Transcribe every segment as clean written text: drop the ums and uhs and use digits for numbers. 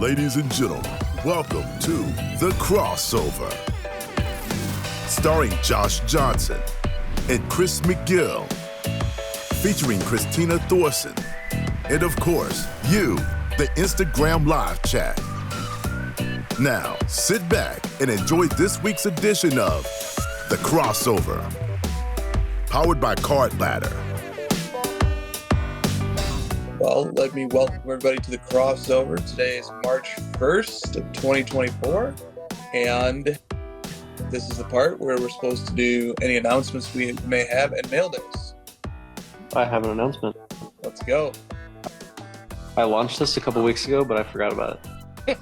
Ladies and gentlemen, welcome to The Crossover. Starring Josh Johnson and Chris McGill. Featuring Christina Thorson. And of course, you, the Instagram live chat. Now, sit back and enjoy this week's edition of The Crossover. Powered by Card Ladder. Well, let me welcome everybody to The Crossover. Today is March 1st of 2024, and this is the part where we're supposed to do any announcements we may have and mail days. I have an announcement. Let's go. I launched this a couple weeks ago, but I forgot about it.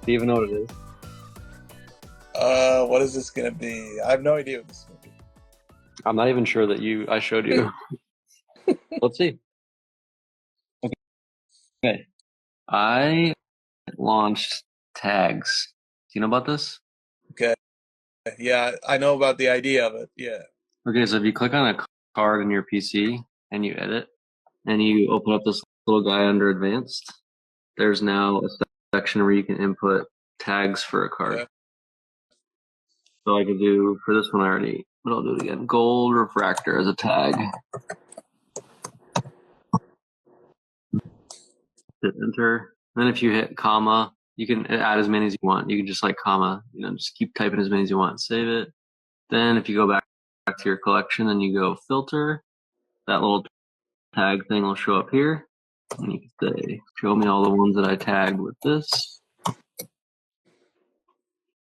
Do you even know what it is? What is this going to be? I have no idea what this is going to be. I'm not even sure that I showed you. Let's see. Okay. I launched tags. Do you know about this? Okay. Yeah, I know about the idea of it. Yeah. Okay, so if you click on a card in your PC and you edit, and you open up this little guy under advanced, there's now a section where you can input tags for a card. Okay. So I could do, for this one but I'll do it again. Gold refractor as a tag. Hit enter. Then if you hit comma, you can add as many as you want. You can just like comma, just keep typing as many as you want. Save it. Then if you go back to your collection and you go filter, that little tag thing will show up here. And you can say, show me all the ones that I tagged with this.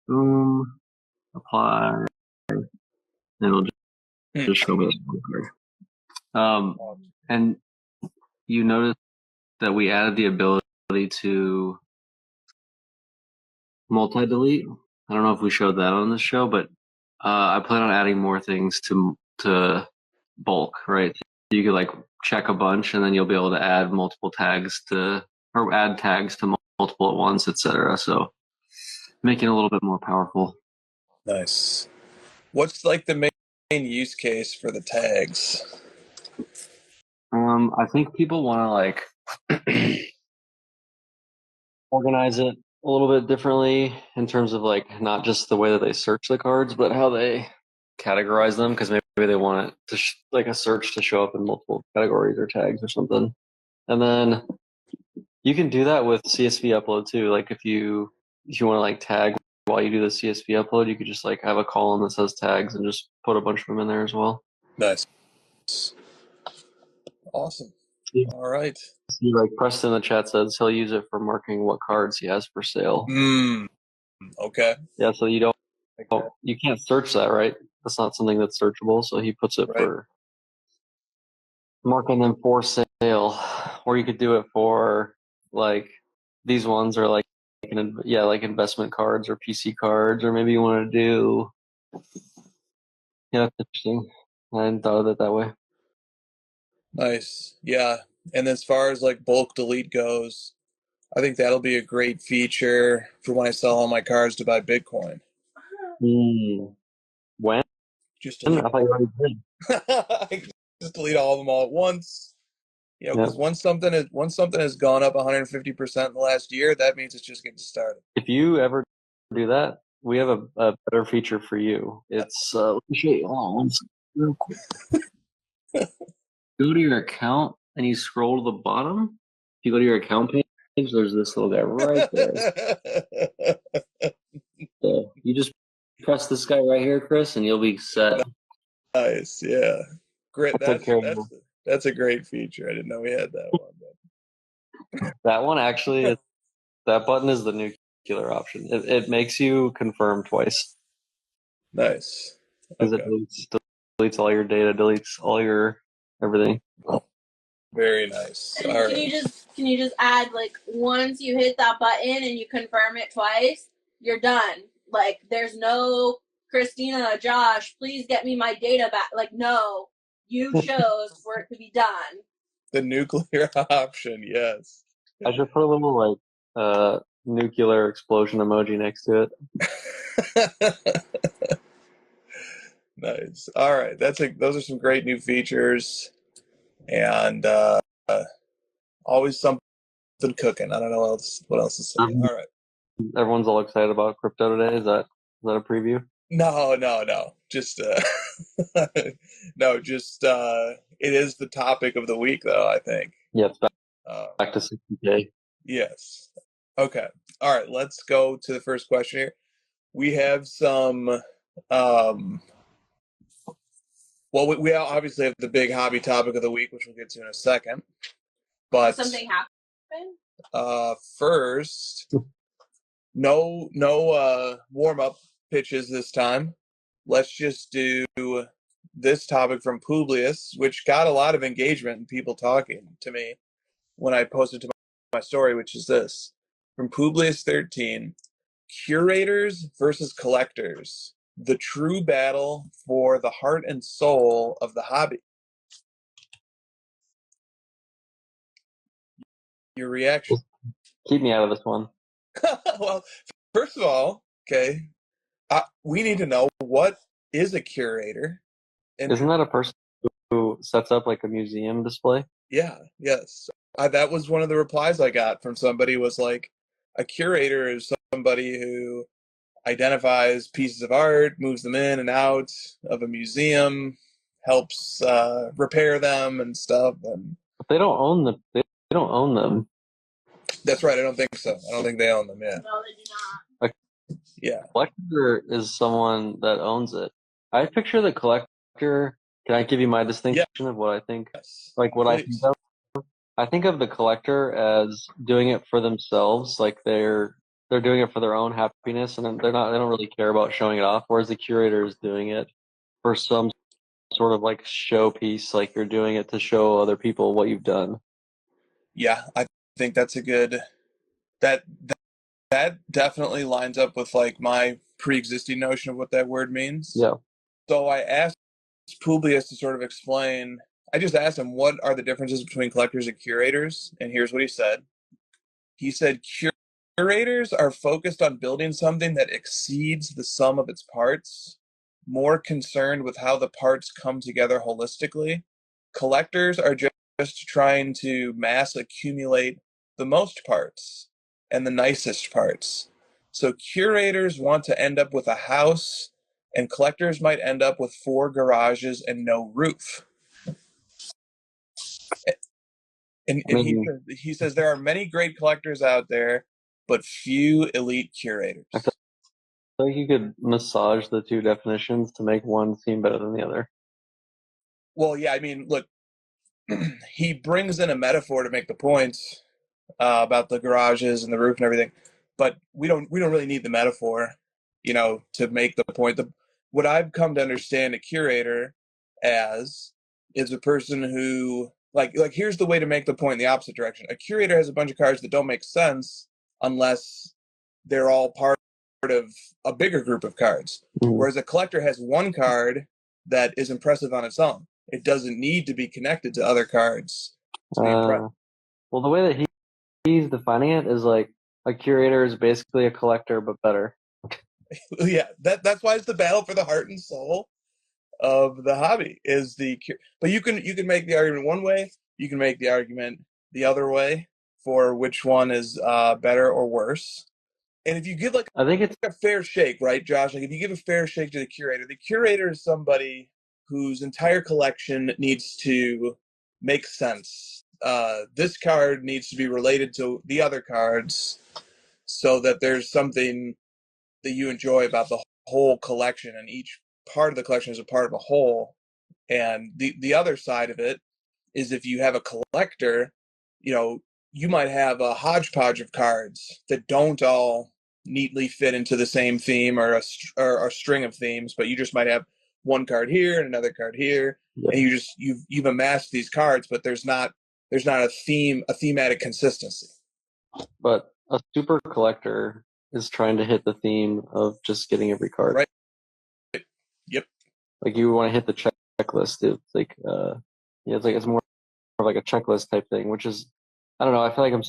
Boom. Apply. And it'll just show me the card. And you notice that we added the ability to multi-delete. I don't know if we showed that on this show, but I plan on adding more things to bulk, right? You could like check a bunch and then you'll be able to add multiple tags or add tags to multiple at once, etc. So making it a little bit more powerful. Nice. What's like the main use case for the tags? I think people want to like organize it a little bit differently in terms of like not just the way that they search the cards, but how they categorize them, because maybe they want it to like a search to show up in multiple categories or tags or something. And then you can do that with CSV upload too. Like if you want to like tag while you do the CSV upload, you could just like have a column that says tags and just put a bunch of them in there as well. Nice. Awesome. Yeah. All right. See, like Preston in the chat says he'll use it for marking what cards he has for sale. Okay. Yeah, so you can't search that, right? That's not something that's searchable, so he puts it for marking them for sale. Or you could do it for like these ones are like like investment cards or PC cards, or maybe you want to do that's interesting. I hadn't thought of it that way. Nice. Yeah. And as far as like bulk delete goes, I think that'll be a great feature for when I sell all my cards to buy Bitcoin. When? Just delete. I thought you already did. I can just delete all of them all at once. Because once something has gone up 150% in the last year, that means it's just getting started. If you ever do that, we have a better feature for you. It's let me show you all real quick. Go to your account and you scroll to the bottom. If you go to your account page, there's this little guy right there. So you just press this guy right here, Chris, and you'll be set. Nice, yeah. Great. That's a great feature. I didn't know we had that one. That one actually, that button is the nuclear option. It makes you confirm twice. Nice. Because it deletes all your data, deletes all your everything. Very nice. And can you just add like once you hit that button and you confirm it twice, you're done. Like there's no Christina, Josh, please get me my data back. Like no, you chose for it to be done. The nuclear option, yes. I should put a little like nuclear explosion emoji next to it. Nice. All right, those are some great new features, and always something been cooking. I don't know what else to say. All right. Everyone's all excited about crypto today. Is that a preview? No. Just no, just it is the topic of the week, though, I think. Yeah, it's back to 60K. Yes. Okay. All right. Let's go to the first question here. We have some. Well, we obviously have the big hobby topic of the week, which we'll get to in a second. But something happened. First, no warm up pitches this time. Let's just do this topic from Publius, which got a lot of engagement and people talking to me when I posted to my story, which is this from Publius 13: curators versus collectors, the true battle for the heart and soul of the hobby. Your reaction? Keep me out of this one. Well, first of all, okay, we need to know, what is a curator? And isn't that a person who sets up like a museum display? Yeah, yes. That was one of the replies I got from somebody, was like, a curator is somebody who identifies pieces of art, moves them in and out of a museum, helps repair them and stuff. And but they don't own them. They don't own them. That's right. I don't think so. I don't think they own them. Yeah. No, they do not. Yeah. Collector is someone that owns it. I picture the collector. Can I give you my distinction of what I think? Yes. Like what Please. I think of? I think of the collector as doing it for themselves. Like they're doing it for their own happiness, and they don't really care about showing it off. Whereas the curator is doing it for some sort of like showpiece. Like you're doing it to show other people what you've done. Yeah, I think that's a good. That definitely lines up with like my pre-existing notion of what that word means. Yeah. So I asked Publius to sort of explain. I just asked him, what are the differences between collectors and curators? And here's what he said. He said, curators are focused on building something that exceeds the sum of its parts, more concerned with how the parts come together holistically. Collectors are just trying to mass accumulate the most parts and the nicest parts. So curators want to end up with a house, and collectors might end up with 4 garages and no roof. And he says there are many great collectors out there, but few elite curators. I feel like you could massage the two definitions to make one seem better than the other. Well, yeah, I mean, look, he brings in a metaphor to make the point about the garages and the roof and everything, but we don't really need the metaphor, to make the point. What I've come to understand a curator as is a person who, like here's the way to make the point in the opposite direction. A curator has a bunch of cards that don't make sense unless they're all part of a bigger group of cards. Mm-hmm. Whereas a collector has one card that is impressive on its own. It doesn't need to be connected to other cards to be impressive. Well, the way that he's defining it is like a curator is basically a collector, but better. Yeah, that's why it's the battle for the heart and soul of the hobby. But you can make the argument one way. You can make the argument the other way for which one is better or worse. And if you give I think it's a fair shake, right, Josh? Like if you give a fair shake to the curator is somebody whose entire collection needs to make sense. This card needs to be related to the other cards so that there's something that you enjoy about the whole collection, and each part of the collection is a part of a whole. And the other side of it is, if you have a collector, you might have a hodgepodge of cards that don't all neatly fit into the same theme or a string of themes, but you just might have one card here and another card here, and you've amassed these cards, but there's not a thematic consistency. But a super collector is trying to hit the theme of just getting every card. Right. Yep. Like you want to hit the checklist. It's like it's more of like a checklist type thing, which is, I don't know. I feel like I'm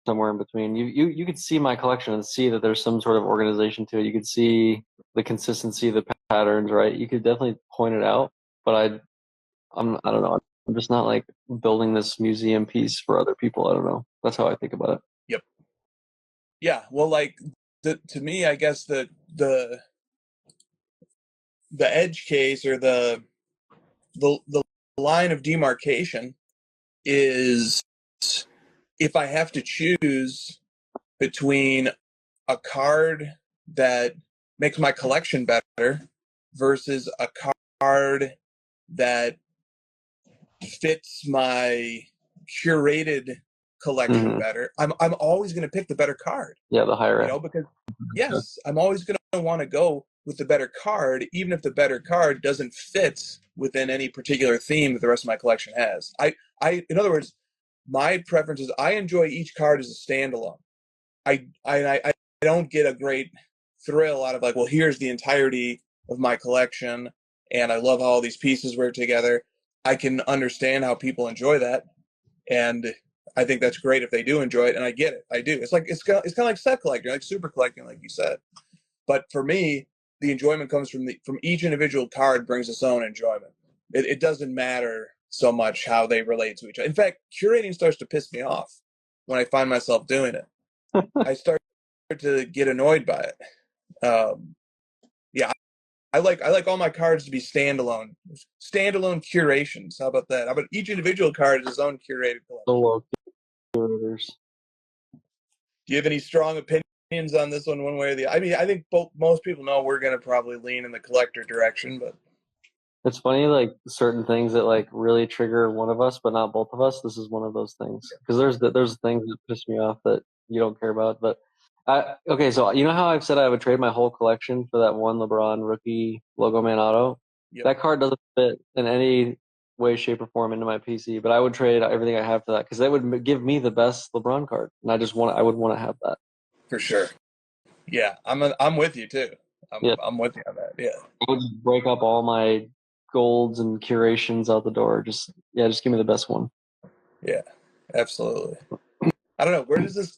somewhere in between. You could see my collection and see that there's some sort of organization to it. You could see the consistency, the patterns, right? You could definitely point it out, but I don't know. I'm just not like building this museum piece for other people. I don't know. That's how I think about it. Yep. Yeah. Well, like to me, I guess the edge case or the line of demarcation is if I have to choose between a card that makes my collection better versus a card that fits my curated collection better, I'm always going to pick the better card. Yeah, the higher end. Because yes, I'm always going to want to go with the better card, even if the better card doesn't fit within any particular theme that the rest of my collection has. In other words, my preference is I enjoy each card as a standalone. I don't get a great thrill out of like, well, here's the entirety of my collection, and I love how all these pieces work together. I can understand how people enjoy that, and I think that's great if they do enjoy it, and I get it. I do. It's kind of like set collecting, like super collecting, like you said. But for me, the enjoyment comes from each individual card brings its own enjoyment. It doesn't matter so much how they relate to each other. In fact, curating starts to piss me off when I find myself doing it. I start to get annoyed by it. Yeah, I like all my cards to be standalone curations. How about that? How about each individual card is its own curated collection? Solo curators. Do you have any strong opinions on this one way or the other? I mean, I think most people know we're going to probably lean in the collector direction, but it's funny, like certain things that like really trigger one of us, but not both of us. This is one of those things because there's things that piss me off that you don't care about. But okay, so you know how I've said I would trade my whole collection for that one LeBron rookie logo man auto? Yep. That card doesn't fit in any way, shape, or form into my PC, but I would trade everything I have for that because that would give me the best LeBron card, and I would want to have that for sure. Yeah, I'm with you too. I'm with you on that. Yeah, I would just break up all my golds and curations out the door. Just give me the best one. Yeah, absolutely. I don't know, where does this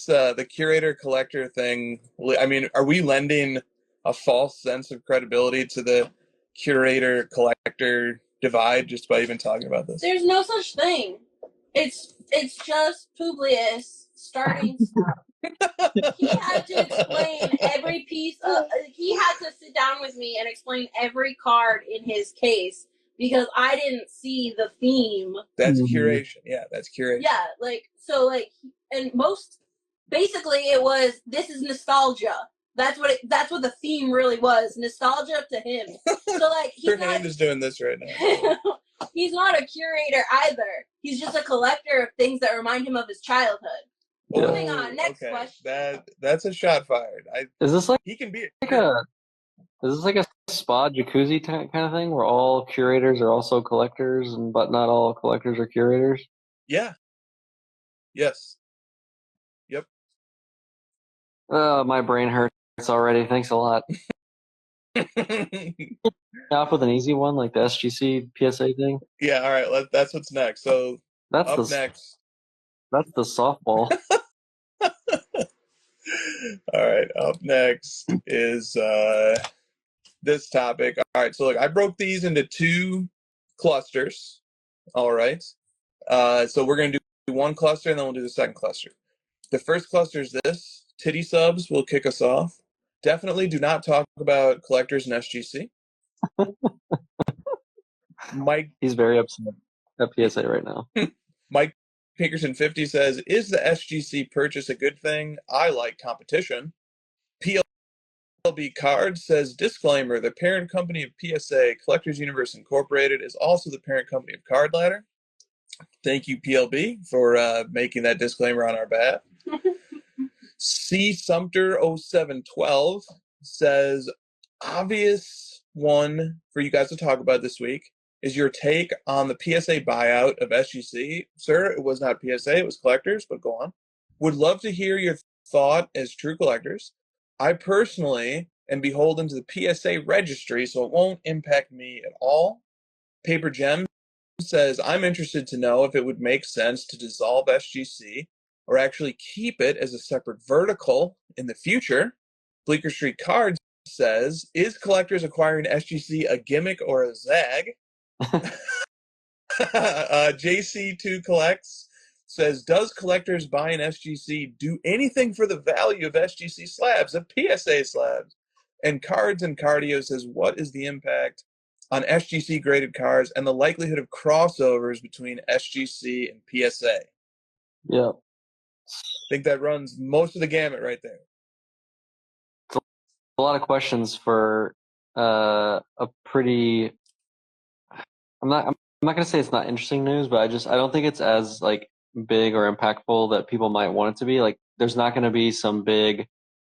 the curator collector thing, I mean, are we lending a false sense of credibility to the curator collector divide just by even talking about this? There's no such thing. It's just Publius starting stuff. He had to explain every piece of. He had to sit down with me and explain every card in his case because I didn't see the theme. That's curation. Yeah, that's curation. Yeah, and basically it was, this is nostalgia. That's what the theme really was. Nostalgia to him. So Fernando's doing this right now. He's not a curator either. He's just a collector of things that remind him of his childhood. Yeah. Moving on, next question. That's a shot fired. Is this like he can be is this like a spa jacuzzi kind of thing where all curators are also collectors, but not all collectors are curators? Yeah. Yes. Yep. My brain hurts already. Thanks a lot. Off with an easy one like the SGC PSA thing. Yeah. All right. That's what's next. So next. That's the softball. All right. Up next is this topic. All right. So look, I broke these into two clusters. All right. So we're going to do one cluster and then we'll do the second cluster. The first cluster is this. Titty subs will kick us off. Definitely do not talk about collectors and SGC. Mike. He's very upset at PSA right now. Mike Pinkerton 50 says, is the SGC purchase a good thing? I like competition. PLB Cards says, disclaimer, the parent company of PSA, Collectors Universe Incorporated, is also the parent company of Card Ladder. Thank you, PLB, for making that disclaimer on our behalf. C. Sumter 0712 says, obvious one for you guys to talk about this week is your take on the PSA buyout of SGC. Sir, it was not PSA, it was Collectors, but go on. Would love to hear your thought as true collectors. I personally am beholden to the PSA registry, so it won't impact me at all. Paper Gem says, I'm interested to know if it would make sense to dissolve SGC or actually keep it as a separate vertical in the future. Bleecker Street Cards says, is Collectors acquiring SGC a gimmick or a zag? JC2 Collects says, does collectors buying SGC do anything for the value of SGC slabs, of PSA slabs? And Cards and Cardio says, what is the impact on SGC graded cars and the likelihood of crossovers between SGC and PSA? Yeah. I think that runs most of the gamut right there. A lot of questions for a pretty. I'm not going to say it's not interesting news, but I don't think it's as like big or impactful that people might want it to be. Like, there's not going to be some big,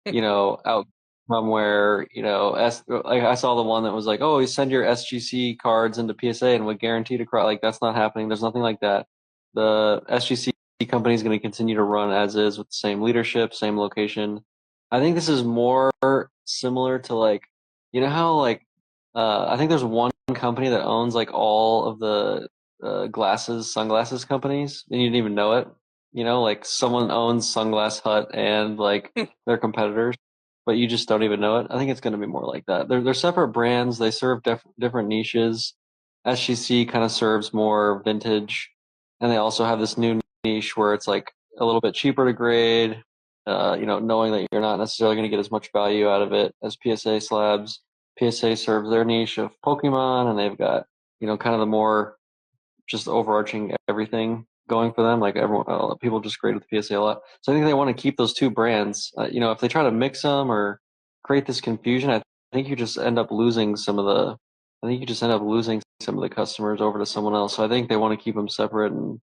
outcome where like I saw the one that was like, oh, you send your SGC cards into PSA and would guarantee to cross. Like, that's not happening. There's nothing like that. The SGC company is going to continue to run as is with the same leadership, same location. I think this is more similar to like, how like I think there's one company that owns like all of the sunglasses companies, and you didn't even know it. Like someone owns Sunglass Hut and like their competitors, but you just don't even know it. I think it's going to be more like that. They're separate brands. They serve different niches. SGC kind of serves more vintage, and they also have this new niche where it's like a little bit cheaper to grade. Knowing that you're not necessarily going to get as much value out of it as PSA slabs. PSA serves their niche of Pokemon, and they've got kind of the more just overarching everything going for them. Like people just grade with PSA a lot, so I think they want to keep those two brands. If they try to mix them or create this confusion, I think you just end up losing some of the. I think you just end up losing some of the customers over to someone else. So I think they want to keep them separate, and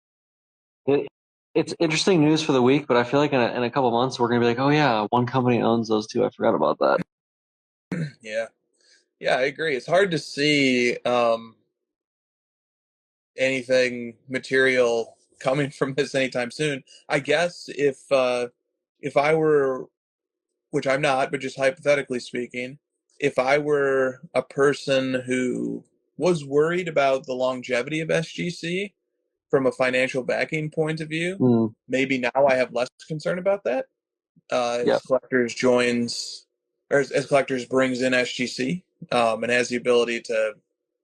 it's interesting news for the week. But I feel like in a couple months we're gonna be like, oh yeah, one company owns those two. I forgot about that. Yeah. Yeah, I agree. It's hard to see anything material coming from this anytime soon. I guess if I were, which I'm not, but just hypothetically speaking, if I were a person who was worried about the longevity of SGC from a financial backing point of view, maybe now I have less concern about that. As collectors joins, or as collectors brings in SGC, and has the ability to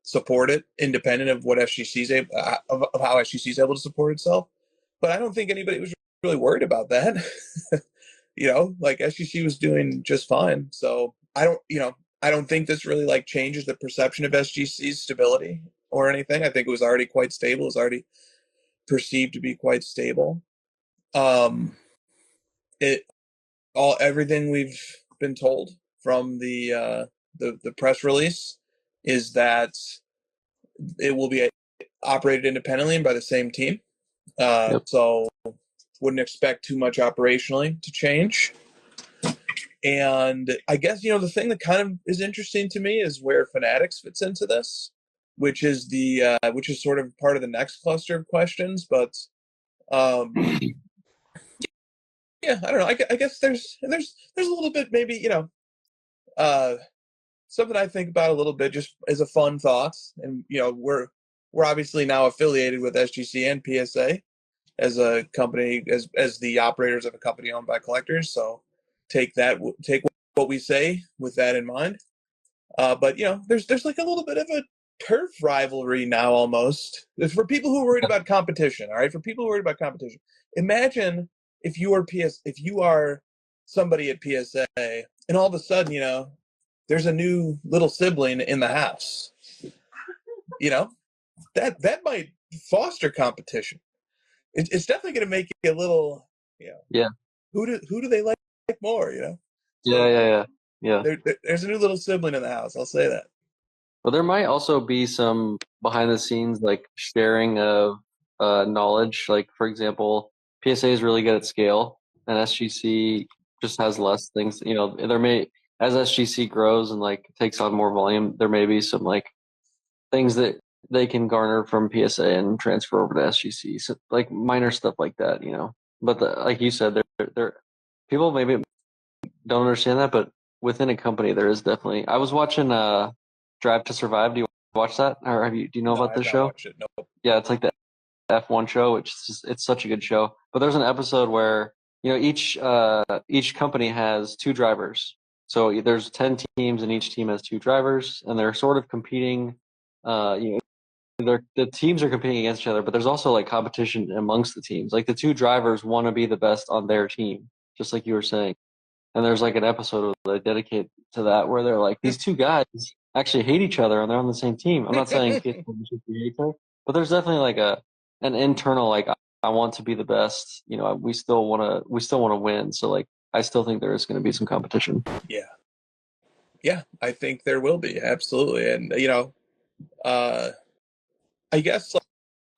support it independent of what SGC's of how SGC is able to support itself. But I don't think anybody was really worried about that. Like SGC was doing just fine. So I don't think this really like changes the perception of SGC's stability or anything. I think it was already quite stable. It was already perceived to be quite stable. Everything we've been told from the press release is that it will be operated independently and by the same team. So wouldn't expect too much operationally to change. And I guess, the thing that kind of is interesting to me is where Fanatics fits into this, which is sort of part of the next cluster of questions. But yeah, I don't know. I guess there's a little bit, maybe, something I think about a little bit just as a fun thought. And, we're obviously now affiliated with SGC and PSA as a company, as the operators of a company owned by collectors. So take what we say with that in mind. But, there's like a little bit of a turf rivalry now almost. For people who are worried about competition, all right? For people who are worried about competition, imagine if you are somebody at PSA and all of a sudden, there's a new little sibling in the house. That might foster competition. It's definitely going to make you a little, who do they like more, So Yeah. There's a new little sibling in the house. I'll say that. But there might also be some behind the scenes like sharing of knowledge. Like, for example, PSA is really good at scale, and SGC just has less things. As SGC grows and like takes on more volume, there may be some like things that they can garner from PSA and transfer over to SGC. So like minor stuff like that, But like you said, there people maybe don't understand that, but within a company, there is definitely. I was watching Drive to Survive. Do you watch that, or do you know about this show? Watched it. No. Yeah, it's like the F1 show, which it's such a good show. But there's an episode where each company has two drivers. So there's 10 teams, and each team has two drivers, and they're sort of competing. the teams are competing against each other, but there's also like competition amongst the teams. Like the two drivers want to be the best on their team, just like you were saying. And there's like an episode where they dedicate to that where they're like, these two guys actually hate each other and they're on the same team. I'm not saying kids should hate each other, but there's definitely like an internal like I want to be the best. You know, we still want to win. So like I still think there is going to be some competition. Yeah, I think there will be, absolutely. And I guess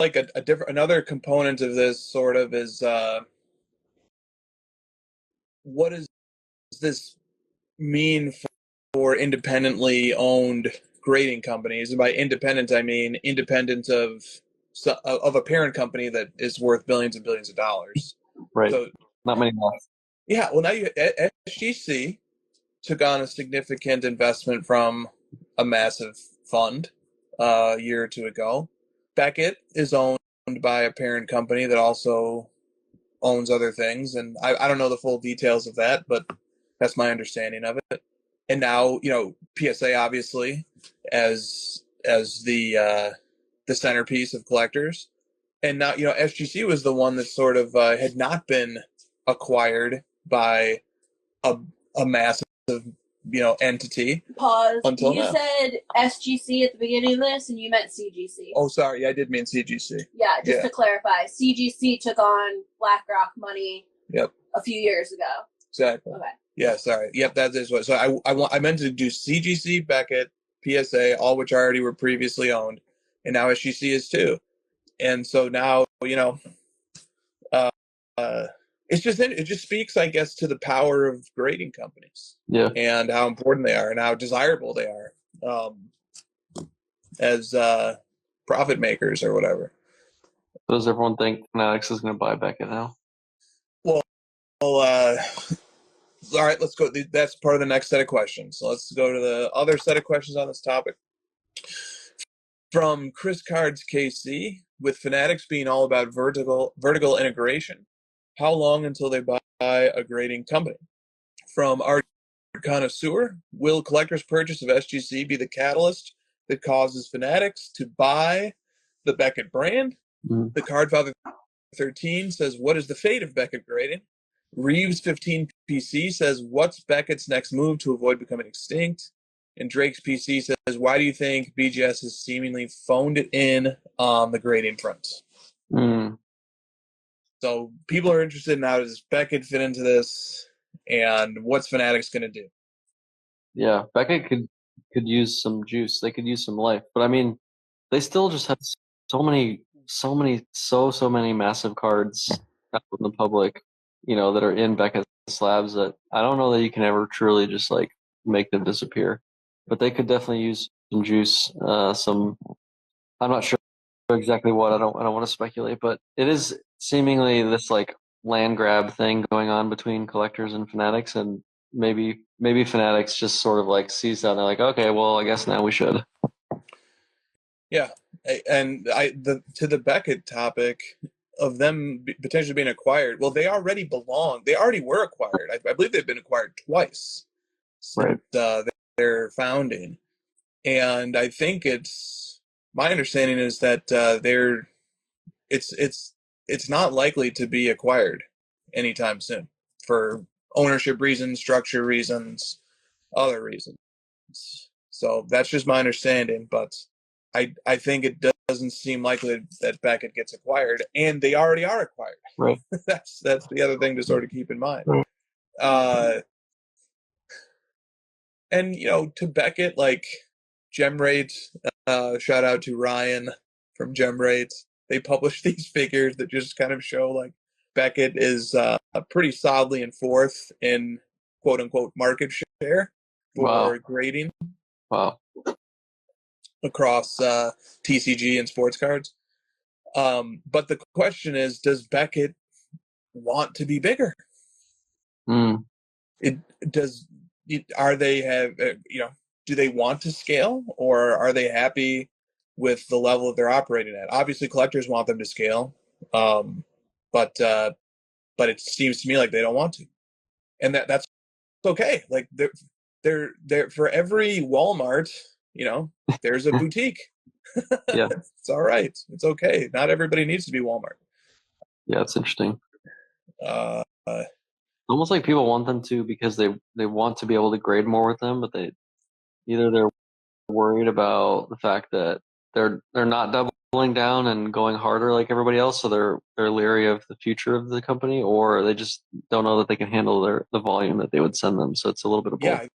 like a different another component of this sort of is what does this mean for independently owned grading companies? And by independent, I mean independent of a parent company that is worth billions and billions of dollars. Right. So, not many more. Yeah. Well, now SGC took on a significant investment from a massive fund a year or two ago. Beckett is owned by a parent company that also owns other things, and I don't know the full details of that, but that's my understanding of it. And now, PSA obviously as the centerpiece of collectors, and now SGC was the one that sort of had not been acquired by a massive entity. Pause. Until you now. said SGC at the beginning of this, and you meant CGC. Oh, sorry. I did mean CGC. Yeah, just to clarify, CGC took on BlackRock money. Yep. A few years ago. Exactly. Okay. Yeah, sorry. Yep, that is what. So I meant to do CGC, Beckett, PSA, all which already were previously owned, and now SGC is too. And so now it just speaks, I guess, to the power of grading companies. Yeah. And how important they are and how desirable they are as profit makers or whatever. Does everyone think Fanatics is going to buy Beckett now? Well, all right, let's go. That's part of the next set of questions. So let's go to the other set of questions on this topic. From Chris Cards KC, with Fanatics being all about vertical integration, how long until they buy a grading company? From our connoisseur, will collectors' purchase of SGC be the catalyst that causes Fanatics to buy the Beckett brand? Mm-hmm. The Cardfather 13 says, what is the fate of Beckett grading? Reeves 15 PC says, what's Beckett's next move to avoid becoming extinct? And Drake's PC says, why do you think BGS has seemingly phoned it in on the grading front? So people are interested in how does Beckett fit into this, and what's Fanatics going to do? Yeah, Beckett could use some juice. They could use some life. But I mean, they still just have so many massive cards out in the public, that are in Beckett slabs that I don't know that you can ever truly just like make them disappear. But they could definitely use some juice. I'm not sure exactly what. I don't want to speculate, but it is seemingly this like land grab thing going on between collectors and Fanatics, and maybe Fanatics just sort of like sees that and they're like, okay, well, I guess now we should. Yeah, and to the Beckett topic of them potentially being acquired. Well, they already were acquired. I believe they've been acquired twice since their founding, and I think my understanding is that it's not likely to be acquired anytime soon for ownership reasons, structure reasons, other reasons. So that's just my understanding, but I think it doesn't seem likely that Beckett gets acquired, and they already are acquired. Right. That's the other thing to sort of keep in mind. Right. And to Beckett, like GemRate, shout out to Ryan from GemRate. They publish these figures that just kind of show like Beckett is pretty solidly in fourth in quote unquote market share for grading. Wow. Across TCG and sports cards. But the question is, does Beckett want to be bigger? Do they want to scale, or are they happy with the level that they're operating at? Obviously, collectors want them to scale, but it seems to me like they don't want to, and that's okay. Like they're for every Walmart, there's a boutique. Yeah. It's all right. It's okay. Not everybody needs to be Walmart. Yeah, it's interesting. Uh, Almost like people want them to because they want to be able to grade more with them, but they're worried about the fact that they're not doubling down and going harder like everybody else, so they're leery of the future of the company, or they just don't know that they can handle the volume that they would send them. So it's a little bit of both. yeah, I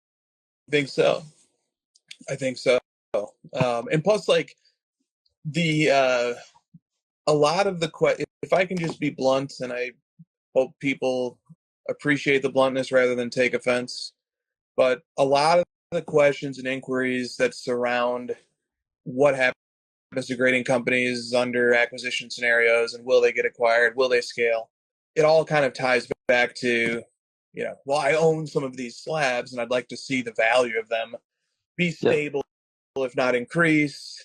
think so. I think so. And plus, like the a lot of the if I can just be blunt, and I hope people appreciate the bluntness rather than take offense, but a lot of the questions and inquiries that surround what happens to grading companies under acquisition scenarios and will they get acquired, will they scale, it all kind of ties back to, well, I own some of these slabs and I'd like to see the value of them be stable, if not increase.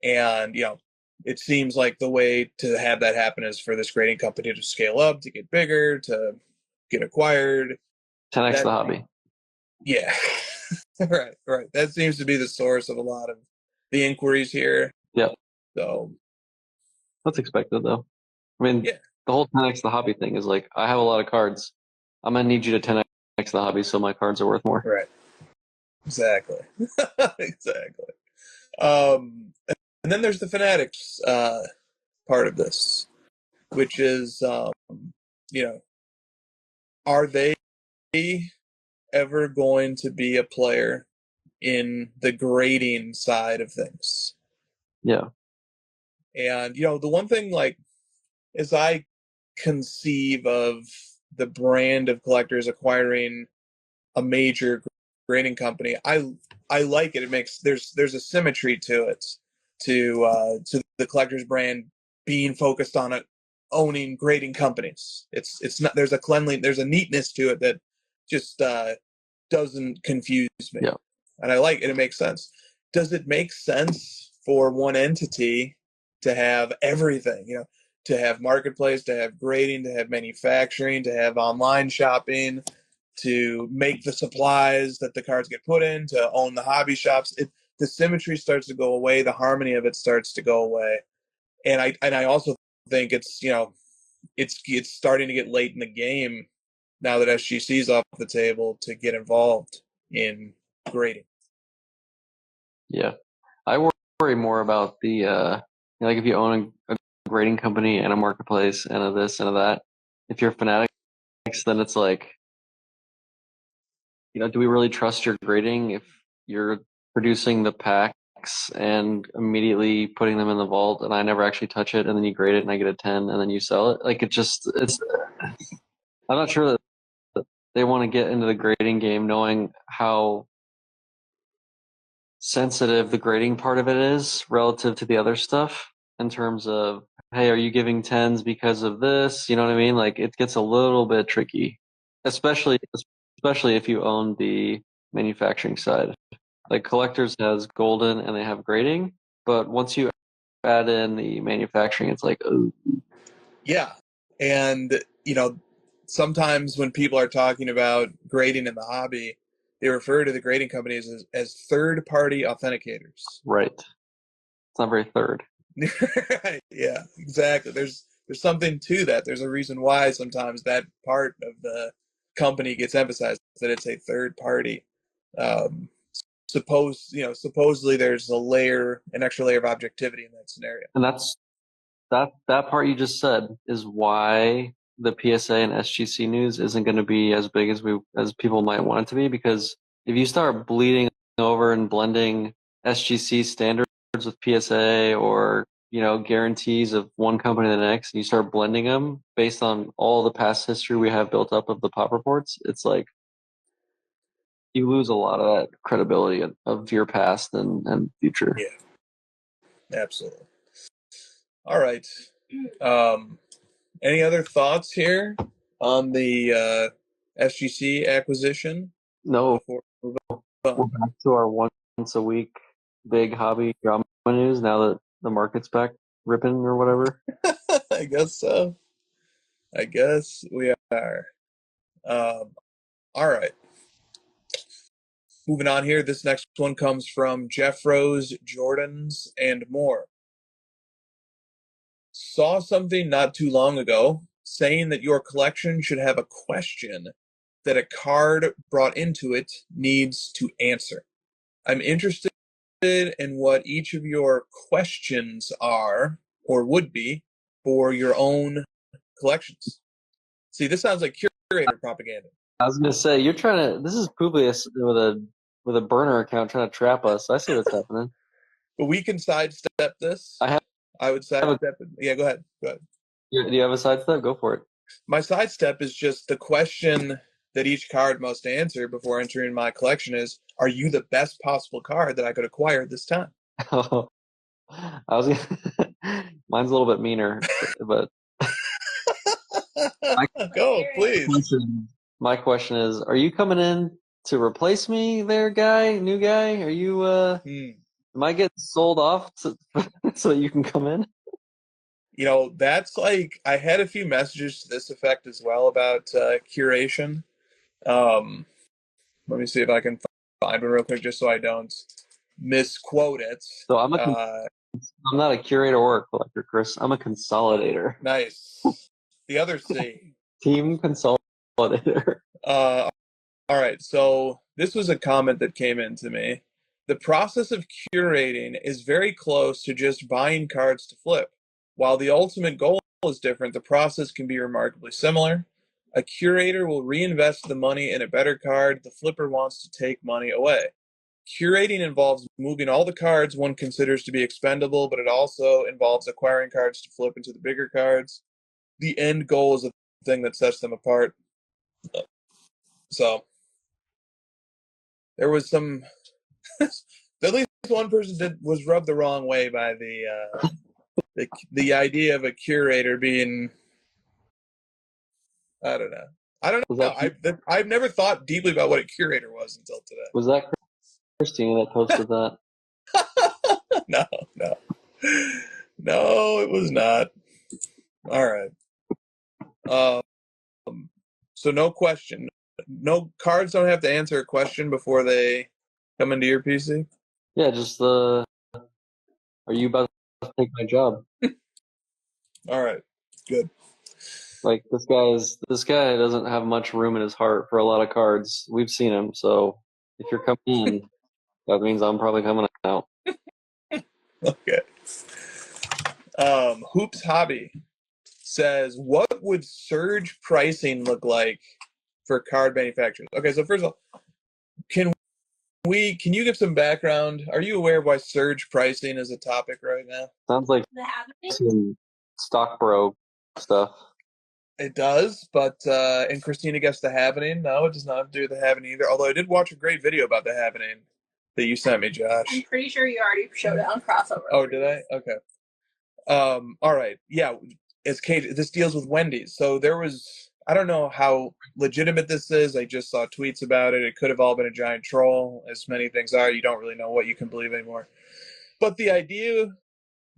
And, it seems like the way to have that happen is for this grading company to scale up, to get bigger, to get acquired. 10x the hobby. Yeah. Right. That seems to be the source of a lot of the inquiries here. Yeah. So that's expected, though. I mean, the whole 10x the hobby thing is like, I have a lot of cards. I'm going to need you to 10x the hobby so my cards are worth more. Right. Exactly. Exactly. And then there's the fanatics part of this, which is, are they ever going to be a player in the grading side of things? Yeah. And, the one thing, like, as I conceive of the brand of collectors acquiring a major grading company, I like it. It makes there's a symmetry to it, to the collector's brand being focused on it, owning grading companies. It's not there's a neatness to it that just doesn't confuse me. Yeah. And I like it. It makes sense. Does it make sense for one entity to have everything? To have marketplace, to have grading, to have manufacturing, to have online shopping, to make the supplies that the cards get put in, to own the hobby shops. The symmetry starts to go away, the harmony of it starts to go away. And I also think it's starting to get late in the game now that SGC's off the table to get involved in grading. Yeah. I worry more about the like if you own a grading company and a marketplace and a this and a that, if you're fanatics, then it's like, do we really trust your grading if you're producing the packs and immediately putting them in the vault and I never actually touch it and then you grade it and I get a 10 and then you sell it? Like I'm not sure that they want to get into the grading game knowing how sensitive the grading part of it is relative to the other stuff in terms of, hey, are you giving 10s because of this? You know what I mean? Like it gets a little bit tricky, especially if you own the manufacturing side. Like collectors has golden and they have grading, but once you add in the manufacturing, it's like, oh. Yeah. And, sometimes when people are talking about grading in the hobby, they refer to the grading companies as third-party authenticators. Right. It's not very third. Right. Yeah, exactly. There's something to that. There's a reason why sometimes that part of the company gets emphasized, that it's a third party. Supposedly there's an extra layer of objectivity in that scenario. And that part you just said is why the PSA and SGC news isn't going to be as big as people might want it to be, because if you start bleeding over and blending SGC standards with PSA or guarantees of one company to the next, and you start blending them based on all the past history we have built up of the pop reports, it's like you lose a lot of that credibility of your past and future. Yeah, absolutely. All right. Any other thoughts here on the SGC acquisition? No. We're back to our once a week big hobby drama news now that the market's back ripping or whatever. I guess so. I guess we are. All right. moving on here. This next one comes from Jeff Rose, Jordans, and more. Saw something not too long ago saying that your collection should have a question that a card brought into it needs to answer. I'm interested in what each of your questions are or would be for your own collections. See, this sounds like curator propaganda. I was gonna say you're trying to. This is Publius with a burner account trying to trap us. I see what's happening. But we can sidestep this. I would sidestep it. Yeah, go ahead. Go ahead. Do you have a sidestep? Go for it. My sidestep is just the question that each card must answer before entering my collection is, are you the best possible card that I could acquire this time? Oh, mine's a little bit meaner, but go, please. My question is, are you coming in to replace me there, new guy? Are you, am I getting sold off so that you can come in? You know, that's like, I had a few messages to this effect as well about curation. Let me see if I can find one real quick just so I don't misquote it. So I'm not a curator or a collector, Chris. I'm a consolidator. Nice. The other C. Team consolidator. All right. So this was a comment that came in to me. The process of curating is very close to just buying cards to flip. While the ultimate goal is different, the process can be remarkably similar. A curator will reinvest the money in a better card. The flipper wants to take money away. Curating involves moving all the cards one considers to be expendable, but it also involves acquiring cards to flip into the bigger cards. The end goal is the thing that sets them apart. So there was some at least one person was rubbed the wrong way by the idea of a curator being, I don't know. I've never thought deeply about what a curator was until today. Was that Christina that posted that? No, it was not. All right. So no question. No cards don't have to answer a question before they come into your PC? Yeah, just are you about to take my job? All right, good. Like this guy doesn't have much room in his heart for a lot of cards. We've seen him, so if you're coming in, that means I'm probably coming out. Okay. Hoops Hobby says, what would surge pricing look like for card manufacturers? Okay, so first of all, can you give some background? Are you aware of why surge pricing is a topic right now? Sounds like some stock bro stuff. It does, but and Christina guessed the happening. No, it does not have to do with the happening either. Although I did watch a great video about the happening that you sent me, Josh. I'm pretty sure you already showed it on Crossover. Oh, did I? Okay. All right. Yeah, this deals with Wendy's. So there was, I don't know how legitimate this is. I just saw tweets about it. It could have all been a giant troll, as many things are. You don't really know what you can believe anymore. But the idea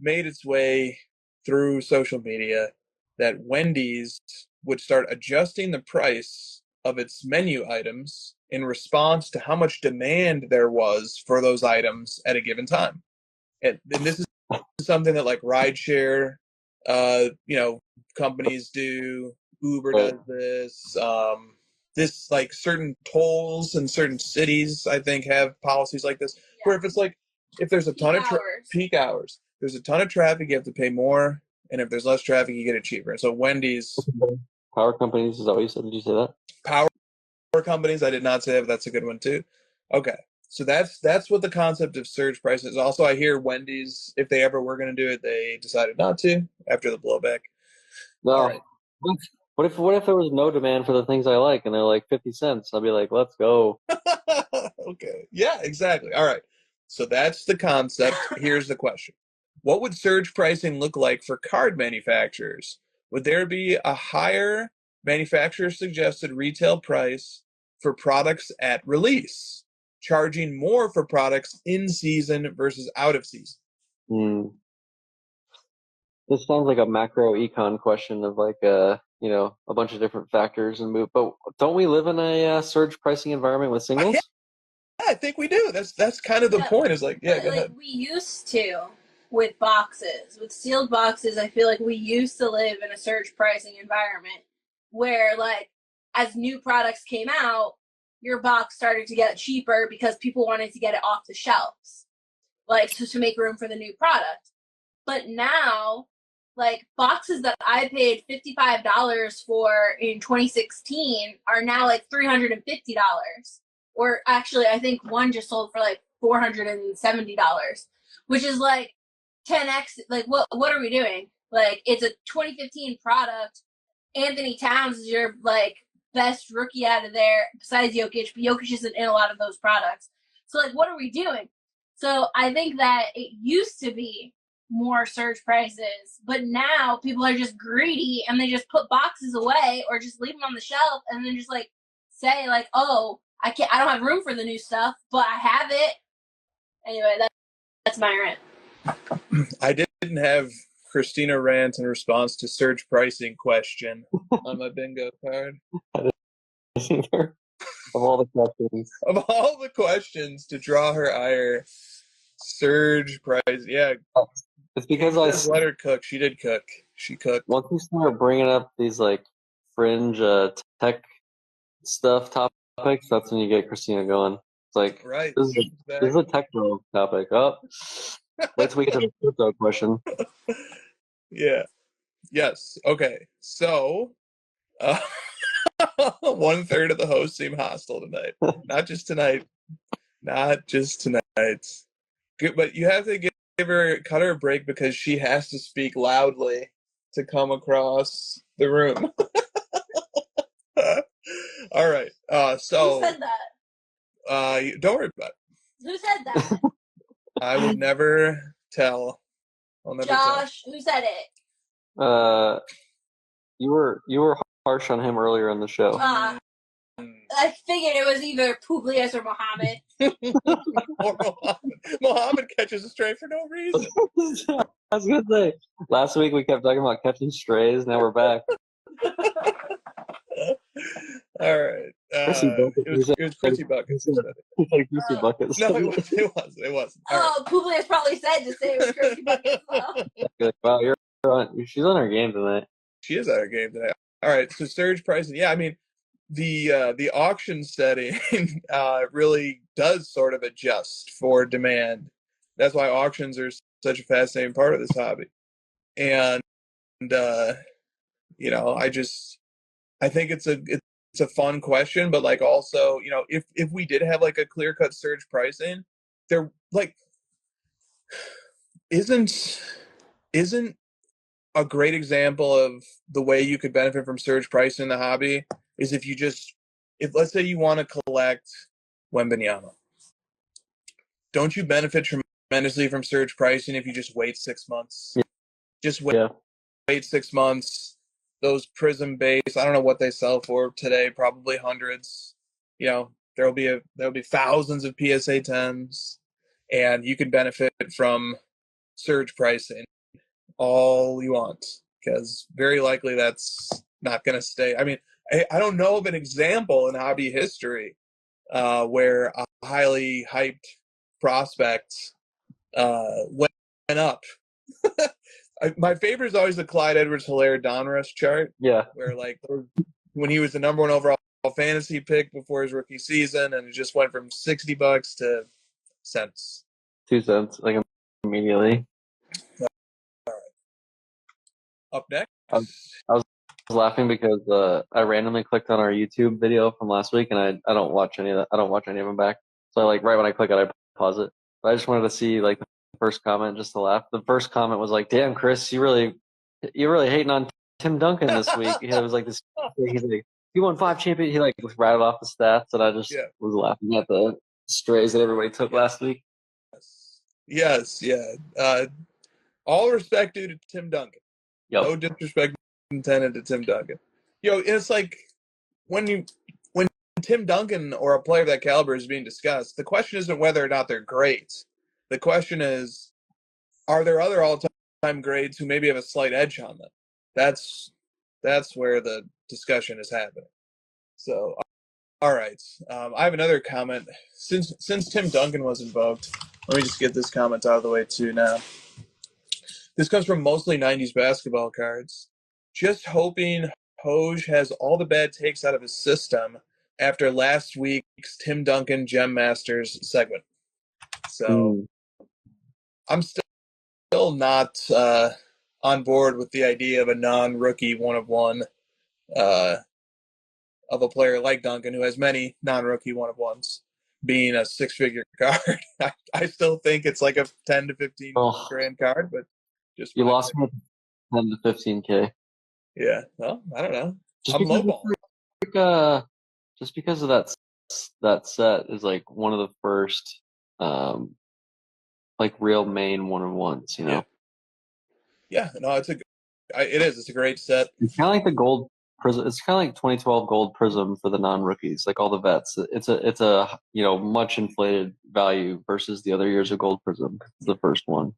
made its way through social media that Wendy's would start adjusting the price of its menu items in response to how much demand there was for those items at a given time. And this is something that like rideshare, companies do. Uber does this. This like certain tolls in certain cities, I think, have policies like this. Yeah. Where if there's a ton of peak hours, there's a ton of traffic, you have to pay more, and if there's less traffic, you get it cheaper. So Wendy's, power companies, is that what you said? Did you say that? Power companies, I did not say that, but that's a good one too. Okay. So that's what the concept of surge price is. Also, I hear Wendy's, if they ever were going to do it, they decided not to after the blowback. No. All right. What if there was no demand for the things I like and they're like 50 cents? I'll be like, let's go. Okay. Yeah, exactly. All right. So that's the concept. Here's the question. What would surge pricing look like for card manufacturers? Would there be a higher manufacturer suggested retail price for products at release, charging more for products in season versus out of season? This sounds like a macro econ question of like a bunch of different factors and move. But don't we live in a surge pricing environment with singles? I think we do. That's kind of the point. Is like, yeah, go like ahead. we used to with boxes, with sealed boxes. I feel like we used to live in a surge pricing environment where, like, as new products came out, your box started to get cheaper because people wanted to get it off the shelves, like to make room for the new product. But now, like, boxes that I paid $55 for in 2016 are now like $350. Or actually, I think one just sold for like $470, which is like 10x. Like, what are we doing? Like, it's a 2015 product. Anthony Towns is your like best rookie out of there, besides Jokic. But Jokic isn't in a lot of those products. So, like, what are we doing? So I think that it used to be more surge prices, but now people are just greedy and they just put boxes away or just leave them on the shelf and then just like say like, oh, I don't have room for the new stuff, but I have it. Anyway, that's my rant. I didn't have Christina rant in response to surge pricing question on my bingo card. Of all the questions. Of all the questions to draw her ire, surge price. Yeah. It's because I let her cook. She did cook. She cooked. Once we start bringing up these like fringe tech stuff topics, that's when you get Christina going. It's like, right. This is a techno topic. Oh, wait till we get to the crypto question. Yeah. Yes. Okay. So, 1/3 of the hosts seem hostile tonight. Not just tonight. Not just tonight. Good, but you have to cut her a break because she has to speak loudly to come across the room. All right. So who said that? Don't worry about it. Who said that? I would never tell. I'll never Josh, tell. who said it? You were harsh on him earlier in the show. I figured it was either Publius or Muhammad. Or Muhammad catches a stray for no reason. I was gonna say, last week we kept talking about catching strays. Now we're back. All right. It was Chrissy Buckets. He said Chrissy Buckets. No, it wasn't. Oh, Publius probably said to say it was Chrissy Buckets. Wow, she's on her game tonight. She is on her game tonight. All right, so surge pricing. Yeah, I mean, the auction setting really does sort of adjust for demand. That's why auctions are such a fascinating part of this hobby. And I think it's a fun question, but like also, if we did have like a clear-cut surge pricing, there like isn't a great example of the way you could benefit from surge pricing in the hobby is if let's say you want to collect Wembanyama. Don't you benefit tremendously from surge pricing if you just wait 6 months? Yeah. Just wait 6 months. Those prism base, I don't know what they sell for today, probably hundreds. There'll be thousands of PSA 10s, and you can benefit from surge pricing all you want, because very likely that's not going to stay. I mean, I don't know of an example in hobby history where a highly hyped prospect went up. My favorite is always the Clyde Edwards-Helaire Donruss chart. Yeah. Where like when he was the number 1 overall fantasy pick before his rookie season, and it just went from $60 to cents. 2 cents, like immediately. All right. Up next. I was laughing because I randomly clicked on our YouTube video from last week, and I don't watch any of that. I don't watch any of them back. So like right when I click it, I pause it. But I just wanted to see like the first comment just to laugh. The first comment was like, "Damn, Chris, you really hating on Tim Duncan this week." It was like this. He's like, "He won 5 champions." He like rattled off the stats, and I just was laughing at the strays that everybody took last week. Yes, yeah. All respect due to Tim Duncan. Yep. No disrespect intended to Tim Duncan. It's like when Tim Duncan or a player of that caliber is being discussed, the question isn't whether or not they're great. The question is, are there other all-time greats who maybe have a slight edge on them? That's where the discussion is happening. So, All right. I have another comment. Since Tim Duncan was invoked, let me just get this comment out of the way too now. This comes from mostly 90s basketball cards. Just hoping Hoj has all the bad takes out of his system after last week's Tim Duncan Gem Masters segment. So I'm still not on board with the idea of a non-rookie one-of-one of a player like Duncan, who has many non-rookie one-of-ones, being a six-figure card. I still think it's like a 10 to 15 grand card, but just you lost me 10 to 15K. Yeah, well, I don't know. Just I'm lowballing. Just because of that set is like one of the first like real main one-of-ones, you know. Yeah, no, it is. It's a great set. It's kind of like the gold prism. It's kind of like 2012 gold prism for the non-rookies, like all the vets. It's a much inflated value versus the other years of gold prism. It's the first one.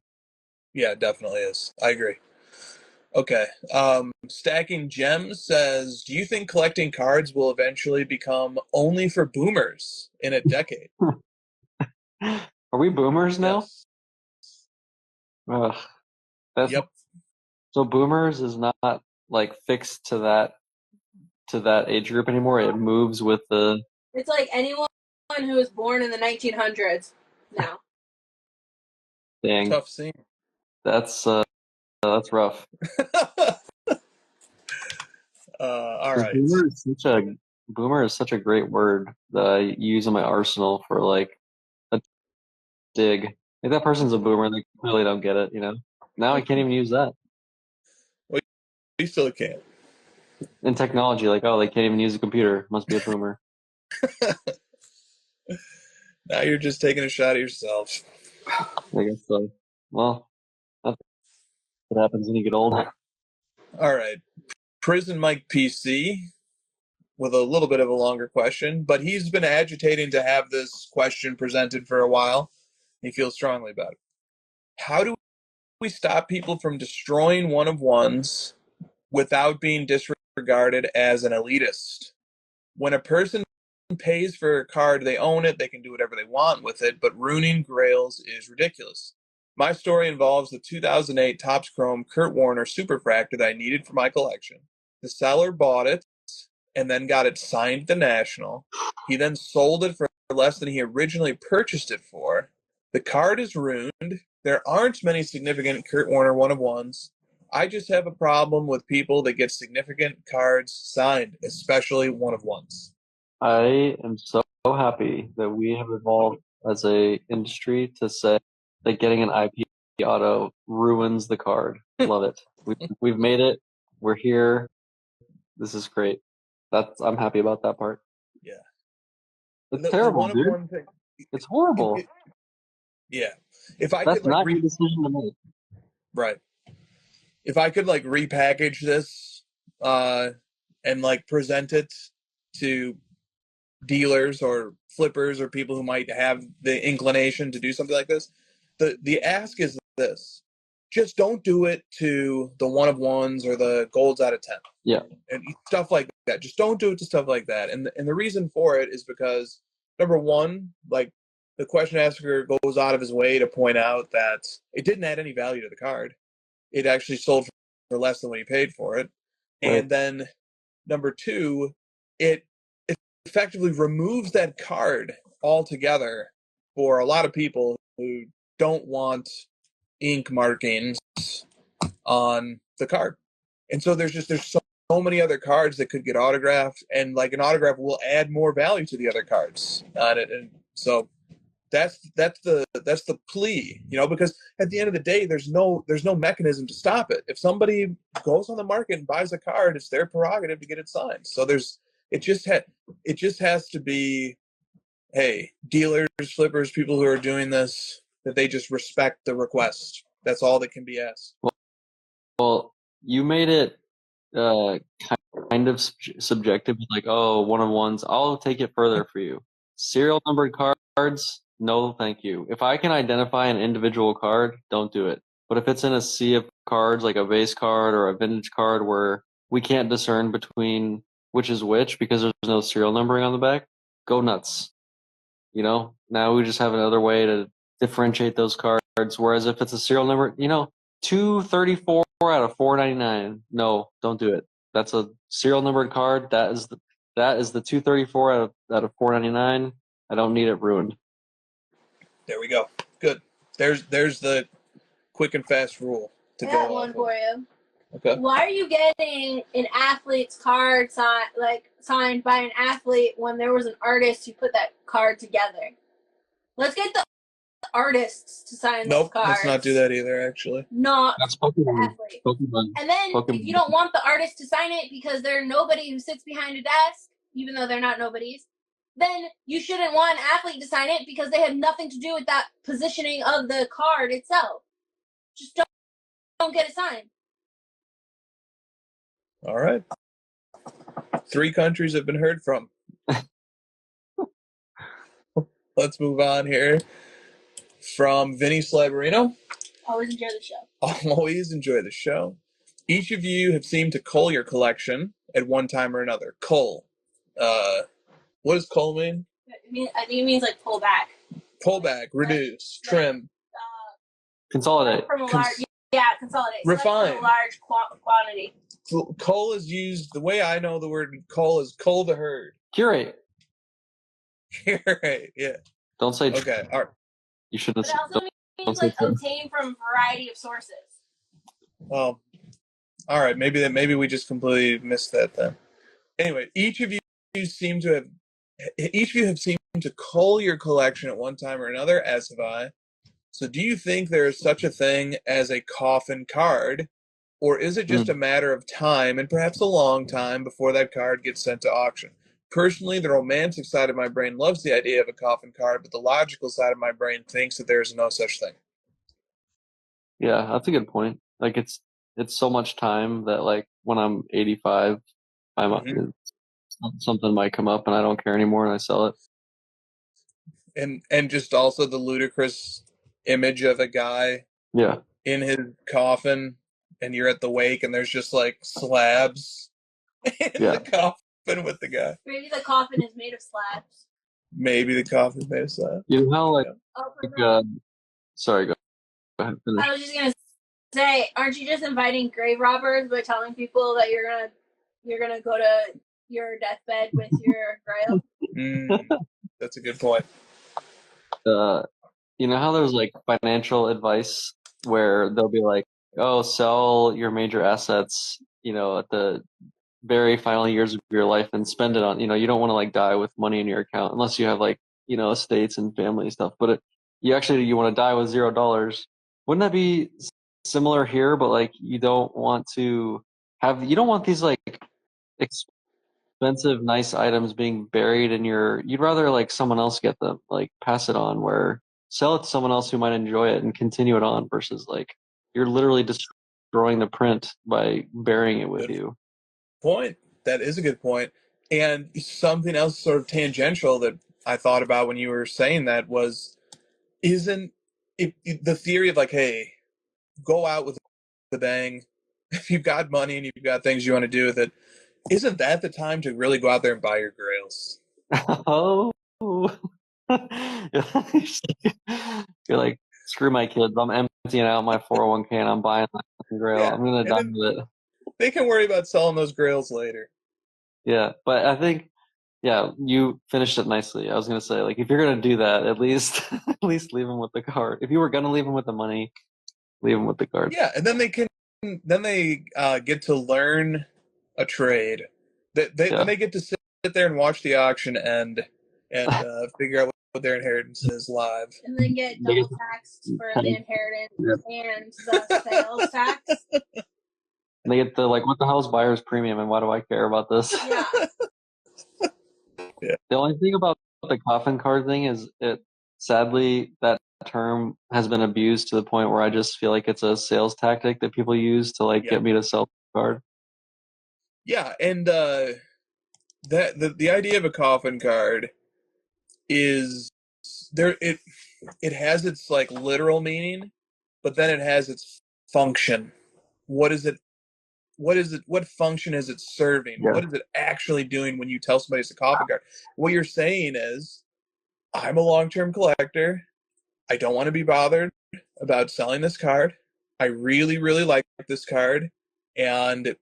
Yeah, it definitely is. I agree. Okay. Stacking Gems says, do you think collecting cards will eventually become only for boomers in a decade? Are we boomers now? Yes. Yep. So boomers is not like fixed to that age group anymore. It moves with the. It's like anyone who was born in the 1900s now. Dang. Tough scene. That's rough. All right. Boomer is such a great word that I use in my arsenal for like a dig. If that person's a boomer, they clearly don't get it, you know. Now I can't even use that. Well, you still can't. In technology, like, oh, they can't even use a computer. Must be a boomer. Now you're just taking a shot at yourself. I guess so. Well, that's what happens when you get old. All right. Prison Mike PC with a little bit of a longer question, but he's been agitating to have this question presented for a while. He feels strongly about it. How do we stop people from destroying one-of-ones without being disregarded as an elitist? When a person pays for a card, they own it, they can do whatever they want with it, but ruining grails is ridiculous. My story involves the 2008 Topps Chrome Kurt Warner Superfractor that I needed for my collection. The seller bought it and then got it signed at the National. He then sold it for less than he originally purchased it for. The card is ruined. There aren't many significant Kurt Warner one-of-ones. I just have a problem with people that get significant cards signed, especially one-of-ones. I am so happy that we have evolved as a industry to say that getting an IP auto ruins the card. Love it. We've made it. We're here. This is great. I'm happy about that part. Yeah. It's terrible, dude. It's horrible. Yeah. If I That's could, like, not your decision to make. Right. If I could, like, repackage this and, like, present it to dealers or flippers or people who might have the inclination to do something like this, the ask is this: just don't do it to the one-of-ones or the golds out of 10. Yeah. And stuff like that. Just don't do it to stuff like that. And the reason for it is because, number one, like, the question asker goes out of his way to point out that it didn't add any value to the card. It actually sold for less than what he paid for it. Right. And then number two, it effectively removes that card altogether for a lot of people who don't want ink markings on the card. And so there's so many other cards that could get autographed, and like an autograph will add more value to the other cards on it. And so that's the plea, you know, because at the end of the day, there's no mechanism to stop it. If somebody goes on the market and buys a card, it's their prerogative to get it signed. So it just has to be, hey, dealers, flippers, people who are doing this, that they just respect the request. That's all that can be asked. Well, you made it kind of subjective, like, oh, one-of-ones. I'll take it further for you. Serial numbered cards, no thank you. If I can identify an individual card, don't do it. But if it's in a sea of cards, like a base card or a vintage card where we can't discern between which is which because there's no serial numbering on the back, go nuts. You know, now we just have another way to differentiate those cards. Whereas if it's a serial number, 234 out of 499. No, don't do it. That's a serial numbered card. That is the 234 out of 499. I don't need it ruined. There we go. Good. There's the quick and fast rule to I go got one for you. Okay. Why are you getting an athlete's card signed by an athlete when there was an artist who put that card together? Let's get the artists to sign those cards. Let's not do that either, actually. Not That's the Pokemon. athlete. Pokemon. And then Pokemon. if you don't want the artist to sign it because they're nobody who sits behind a desk, even though they're not nobodies, then you shouldn't want an athlete to sign it because they have nothing to do with that positioning of the card itself. Just don't get it signed. All right. 3 countries have been heard from. Let's move on here. From Vinny Slabarino. Always enjoy the show. Always enjoy the show. Each of you have seemed to cull your collection at one time or another. Cull. What does cull mean? I think it means like pull back. Pull back, reduce, trim. Consolidate. From a large, consolidate. Refine. From a large quantity. Cull is used, the way I know the word cull is cull the herd. Curate. Curate, yeah. Don't say okay. All right. You should But it also means like obtain from a variety of sources. Well, all right. Maybe we just completely missed that then. Anyway, each of you have seemed to cull your collection at one time or another, as have I. So do you think there is such a thing as a coffin card, or is it just a matter of time, and perhaps a long time, before that card gets sent to auction? Personally, the romantic side of my brain loves the idea of a coffin card, but the logical side of my brain thinks that there is no such thing. Yeah, that's a good point. Like it's so much time that like when I'm 85, something might come up and I don't care anymore and I sell it. And just also the ludicrous image of a guy in his coffin, and you're at the wake and there's just like slabs in the coffin with the guy. Maybe the coffin is made of slabs. Maybe the coffin is made of slabs. You know how sorry, go ahead. Finish. I was just gonna say, aren't you just inviting grave robbers by telling people that you're gonna go to your deathbed with your grail? That's a good point. You know how there's like financial advice where they'll be like, oh, sell your major assets, at the very final years of your life and spend it on, you don't want to like die with money in your account unless you have like, estates and family stuff. But you want to die with $0. Wouldn't that be similar here? But like, you don't want these like expensive, nice items being buried in you'd rather like someone else get them, like pass it on, where sell it to someone else who might enjoy it and continue it on versus like you're literally destroying the print by burying it with you. Point. That is a good point. And something else sort of tangential that I thought about when you were saying that was, isn't it the theory of like, hey, go out with the bang. If you've got money and you've got things you want to do with it, isn't that the time to really go out there and buy your grails? Oh. You're like, screw my kids. I'm emptying out my 401k and I'm buying my grail. I'm going to die with it. They can worry about selling those grails later. Yeah, but I think, you finished it nicely. I was going to say, like, if you're going to do that, at least leave them with the card. If you were going to leave them with the money, leave them with the card. Yeah, and then they get to learn a trade. Then they get to sit there and watch the auction end and figure out what their inheritance is live. And then get double taxed for the inheritance and the sales tax. And they get what the hell's buyer's premium and why do I care about this? Yeah. The only thing about the coffin card thing is sadly that term has been abused to the point where I just feel like it's a sales tactic that people use to get me to sell the card. Yeah, and the idea of a coffin card is it has its literal meaning, but then it has its function. What is it what is it? What function is it serving? Yeah. What is it actually doing when you tell somebody it's a coffin card? What you're saying is, I'm a long-term collector. I don't want to be bothered about selling this card. I really, really like this card, and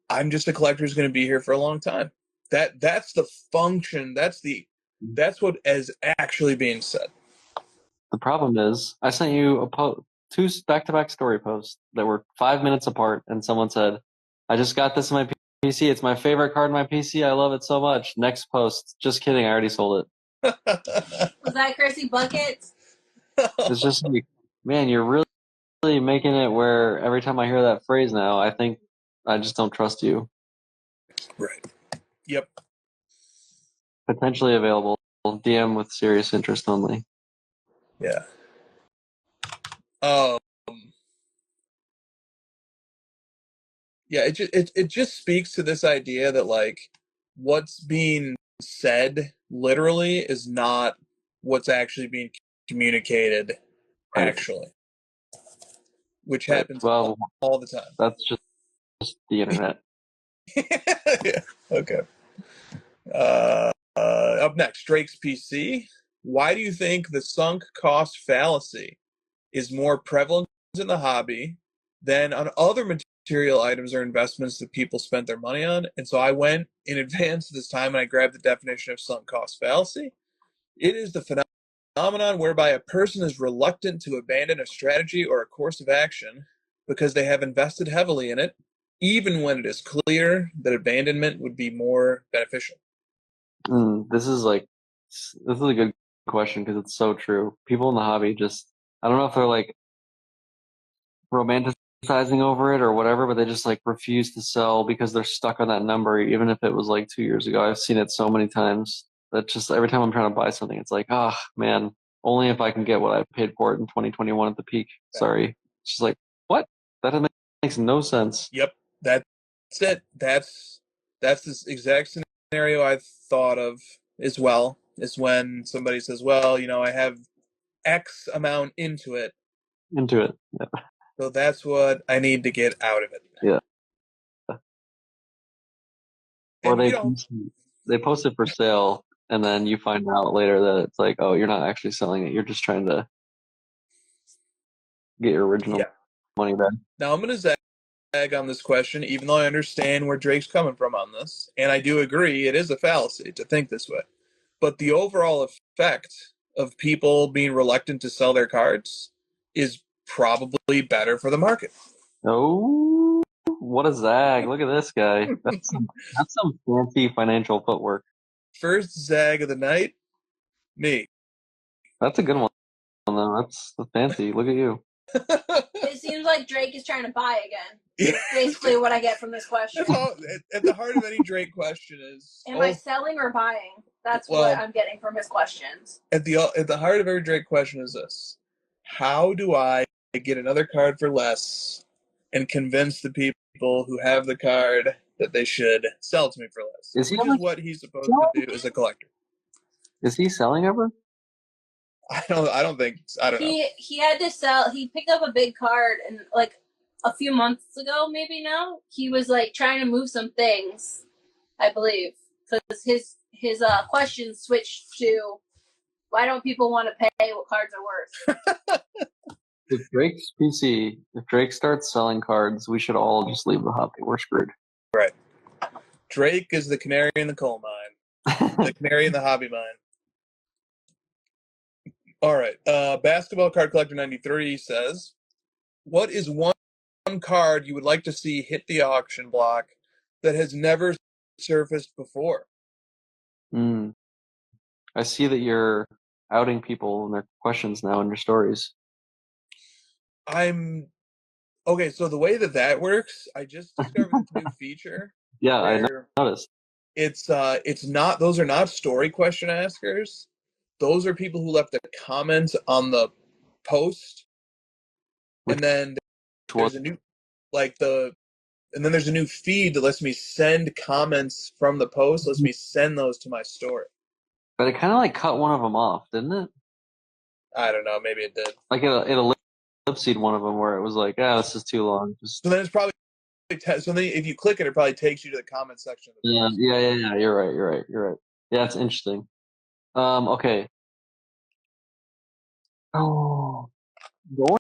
I'm just a collector who's going to be here for a long time. That's the function. That's what is actually being said. The problem is, I sent you two back-to-back story posts that were 5 minutes apart, and someone said, "I just got this in my PC. It's my favorite card in my PC. I love it so much." Next post, just kidding. I already sold it. Was that Chrissy Buckets? It's just like, man, you're really making it where every time I hear that phrase now, I think I just don't trust you. Right. Yep. Potentially available. DM with serious interest only. Yeah. Yeah, it just speaks to this idea that like what's being said literally is not what's actually being communicated Right. actually, which Right. happens Well, all the time. that's just the internet. Yeah. Okay. Up next, Drake's PC. Why do you think the sunk cost fallacy is more prevalent in the hobby than on other material items or investments that people spent their money on? And so I went in advance this time and I grabbed the definition of sunk cost fallacy. It is the phenomenon whereby a person is reluctant to abandon a strategy or a course of action because they have invested heavily in it, even when it is clear that abandonment would be more beneficial. This is a good question because it's so true. People in the hobby just, I don't know if they're like romanticizing over it or whatever, but they just like refuse to sell because they're stuck on that number, even if it was like 2 years ago. I've seen it so many times that just every time I'm trying to buy something, it's like, oh man, only if I can get what I paid for it in 2021 at the peak. Sorry. It's just like, what? That makes no sense. Yep, that's it. That's this exact scenario I thought of as well. Is when somebody says, "Well, I have X amount into it, Into it. Yeah. so that's what I need to get out of it." Yeah. Or And they post it for sale, and then you find out later that it's like, oh, you're not actually selling it. You're just trying to get your original money back. Now I'm going to zag on this question, even though I understand where Drake's coming from on this, and I do agree it is a fallacy to think this way. But the overall effect of people being reluctant to sell their cards is probably better for the market. Oh, what a zag. Look at this guy. That's some fancy financial footwork. First zag of the night, me. That's a good one, though. That's fancy. Look at you. It seems like Drake is trying to buy again. Yeah. Basically what I get from this question. At the heart of any Drake question is... Am I selling or buying? That's what I'm getting from his questions. At the heart of every Drake question is this. How do I get another card for less and convince the people who have the card that they should sell to me for less? Which is what he's supposed to do as a collector. Is he selling ever? I don't know. He had to sell. He picked up a big card and like a few months ago, maybe now. He was like trying to move some things, I believe, because his questions switched to why don't people want to pay what cards are worth? If Drake starts selling cards, we should all just leave the hobby. We're screwed. Right. Drake is the canary in the coal mine. The canary in the hobby mine. All right. Basketball Card Collector 93 says, what is one card you would like to see hit the auction block that has never surfaced before? I see that you're outing people and their questions now in your stories. Okay, so the way that works, I just discovered this new feature. Yeah, I noticed. It's not, those are not story question askers. Those are people who left a comment on the post. And then there's a new, and then there's a new feed that lets me send comments from the post, lets me send those to my story. But it kind of cut one of them off, didn't it? I don't know. Maybe it did. It ellipsed one of them where it was like, this is too long. So then it's probably so then if you click it, it probably takes you to the comment section. Of the Yeah. You're right. Yeah, it's interesting. Okay. Oh, the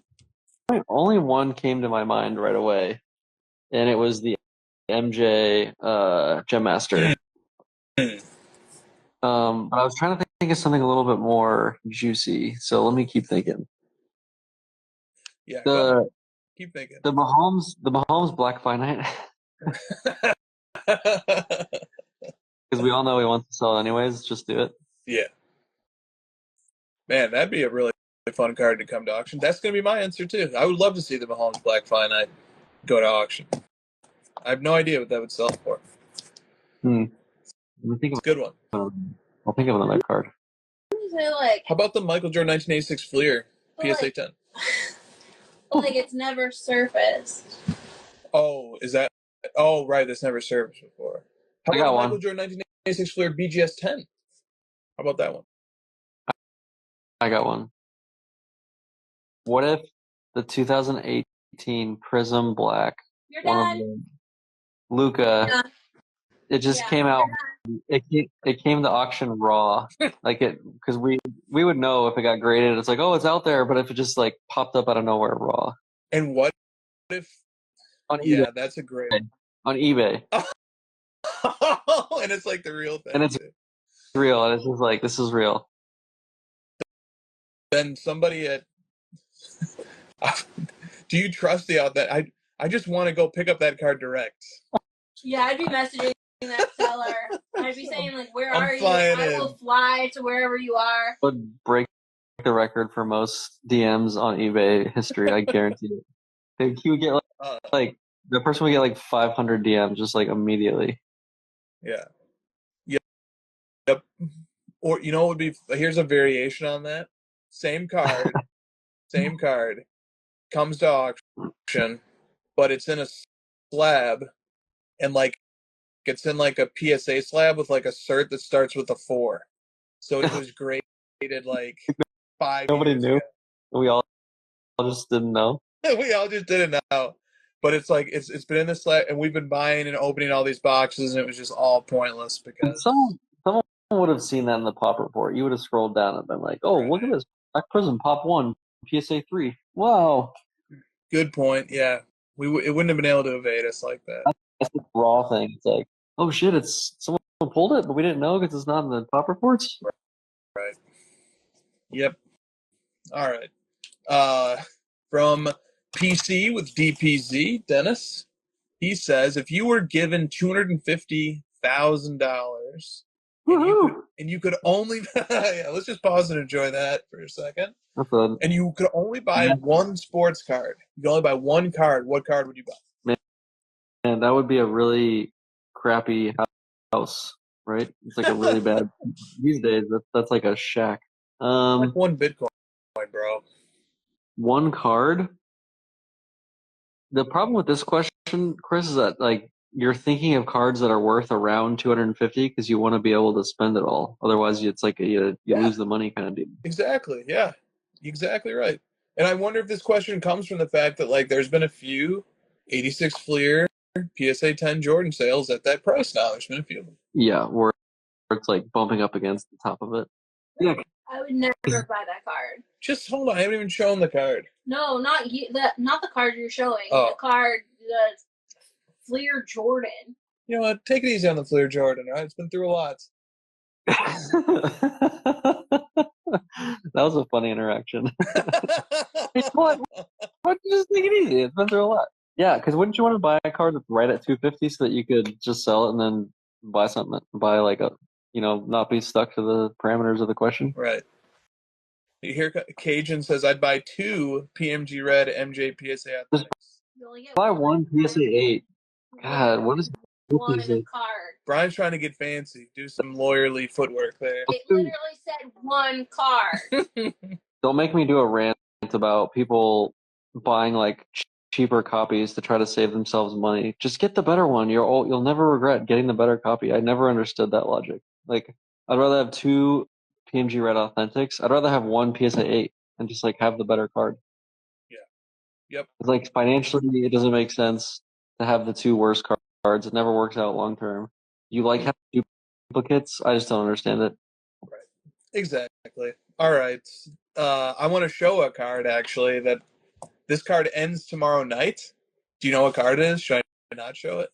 only one came to my mind right away, and it was the MJ Gem Master. But I was trying to think of something a little bit more juicy, so let me keep thinking. Yeah, keep thinking. The Mahomes Black Finite, because we all know he wants to sell anyways. Just do it. Yeah, man, that'd be a really fun card to come to auction. That's gonna be my answer too. I would love to see the Mahomes Black Finite go to auction. I have no idea what that would sell for. It's a good one. I'll think of another card. How about the Michael Jordan 1986 Fleer PSA 10? Like it's never surfaced. Oh, is that? Oh, right. That's never surfaced before. How about the Michael Jordan 1986 Fleer BGS 10? How about that one? I got one. What if the 2018 Prism Black, You're done. Luca, Yeah. it just came out. It came to auction raw, like it, because we would know if it got graded. It's like, oh, it's out there, but if it just like popped up out of nowhere raw. And what if? On eBay. That's a great one. On eBay. And it's like the real thing. And it's real, and it's just like, this is real. Then somebody at do you trust the out that I just want to go pick up that card direct. Yeah, I'd be messaging that seller. I'd be saying like, where are you? I will fly to wherever you are. Would break the record for most DMs on eBay history, I guarantee it. Like, he would get like the person would get like 500 DMs just like immediately. Yeah. Yep. Or you know what would be, here's a variation on that. Same card, comes to auction, but it's in a slab, and like it's in like a PSA slab with like a cert that starts with a 4. So it was graded like 5 Nobody years knew. ago. We all just didn't know. We all just didn't know. But it's like it's been in the slab, and we've been buying and opening all these boxes, and it was just all pointless because someone would have seen that in the pop report. You would have scrolled down and been like, "Oh, look at this! Black Prism Pop 1, PSA 3. Wow." Good point. Yeah, it wouldn't have been able to evade us like that. That's the raw thing. It's like, oh shit! It's someone pulled it, but we didn't know because it's not in the pop reports. Right. Yep. All right. From PC with DPZ, Dennis, he says, if you were given $250,000 and you could only yeah, let's just pause and enjoy that for a second. And you could only buy one sports card. You could only buy one card. What card would you buy? Man, that would be a really crappy house, right? It's like a really bad these days. That's like a shack. Like one Bitcoin, bro. One card. The problem with this question, Chris, is that like you're thinking of cards that are worth around 250 because you want to be able to spend it all. Otherwise, it's like you lose the money kind of deal. Exactly. Yeah. Exactly right. And I wonder if this question comes from the fact that like there's been a few 86 Fleer PSA 10 Jordan sales at that price now. There's been a few of them. Yeah, where it's like bumping up against the top of it. Yeah. I would never buy that card. Just hold on. I haven't even shown the card. No, not you. Not the card you're showing. Oh. The card, the Fleer Jordan. You know what? Take it easy on the Fleer Jordan. All right, it's been through a lot. That was a funny interaction. What? Just take it easy. It's been through a lot. Yeah, because wouldn't you want to buy a card that's right at 250 so that you could just sell it and then buy something, buy like a, not be stuck to the parameters of the question? Right. Here, Cajun says, I'd buy 2 PMG Red MJ PSA Athletics. Buy one PSA 8. God, what is one in a card? Brian's trying to get fancy. Do some lawyerly footwork there. It literally said one card. Don't make me do a rant about people buying like cheaper copies to try to save themselves money. Just get the better one. You'll never regret getting the better copy. I never understood that logic. Like, I'd rather have 2 PMG Red Authentics. I'd rather have one PSA 8 and just like have the better card. Yeah. Yep. It's like financially, it doesn't make sense. to have the two worst cards. It never works out long term. You like having duplicates? I just don't understand it. Right. Exactly. All right. I want to show a card actually that this card ends tomorrow night. Do you know what card it is? Should I not show it?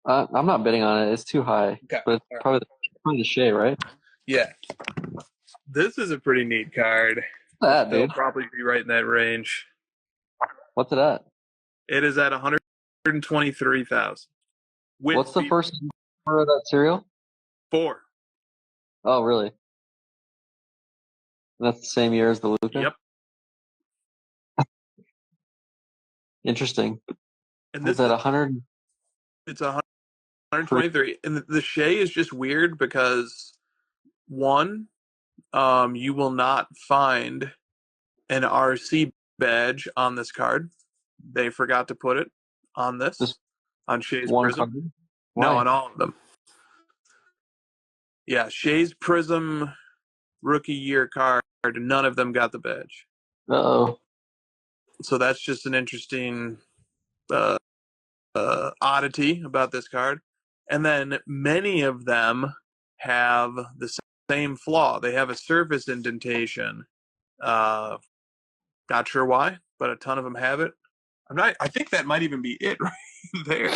I'm not betting on it. It's too high. Okay. But it's probably the Shea, right? Yeah. This is a pretty neat card. That, It'll dude. probably be right in that range. What's it at? It is at 123,000. What's the first number of that cereal? 4. Oh, really? That's the same year as the Luca? Yep. Interesting. And this is at 100. It's 123. And the Shea is just weird because, one, you will not find an RC badge on this card. They forgot to put it on this. Just on Shea's one Prism. card? No, Why? on all of them. Yeah, Shea's Prism rookie year card. None of them got the badge. Uh-oh. So that's just an interesting oddity about this card. And then many of them have the same flaw. They have a surface indentation. Not sure why, but a ton of them have it. I think that might even be it right there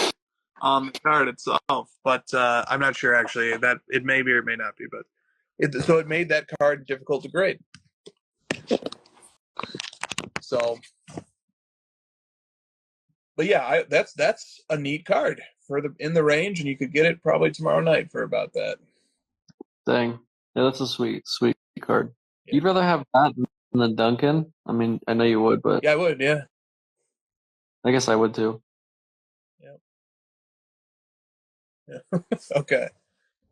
on the card itself. But I'm not sure actually. That it may be or it may not be. But it made that card difficult to grade. So, but yeah, that's a neat card for in the range, and you could get it probably tomorrow night for about that. Dang. Yeah, that's a sweet card. Yeah. You'd rather have that than the Duncan? I mean, I know you would, but Yeah, I would. Yeah. I guess I would too. Yeah. Okay.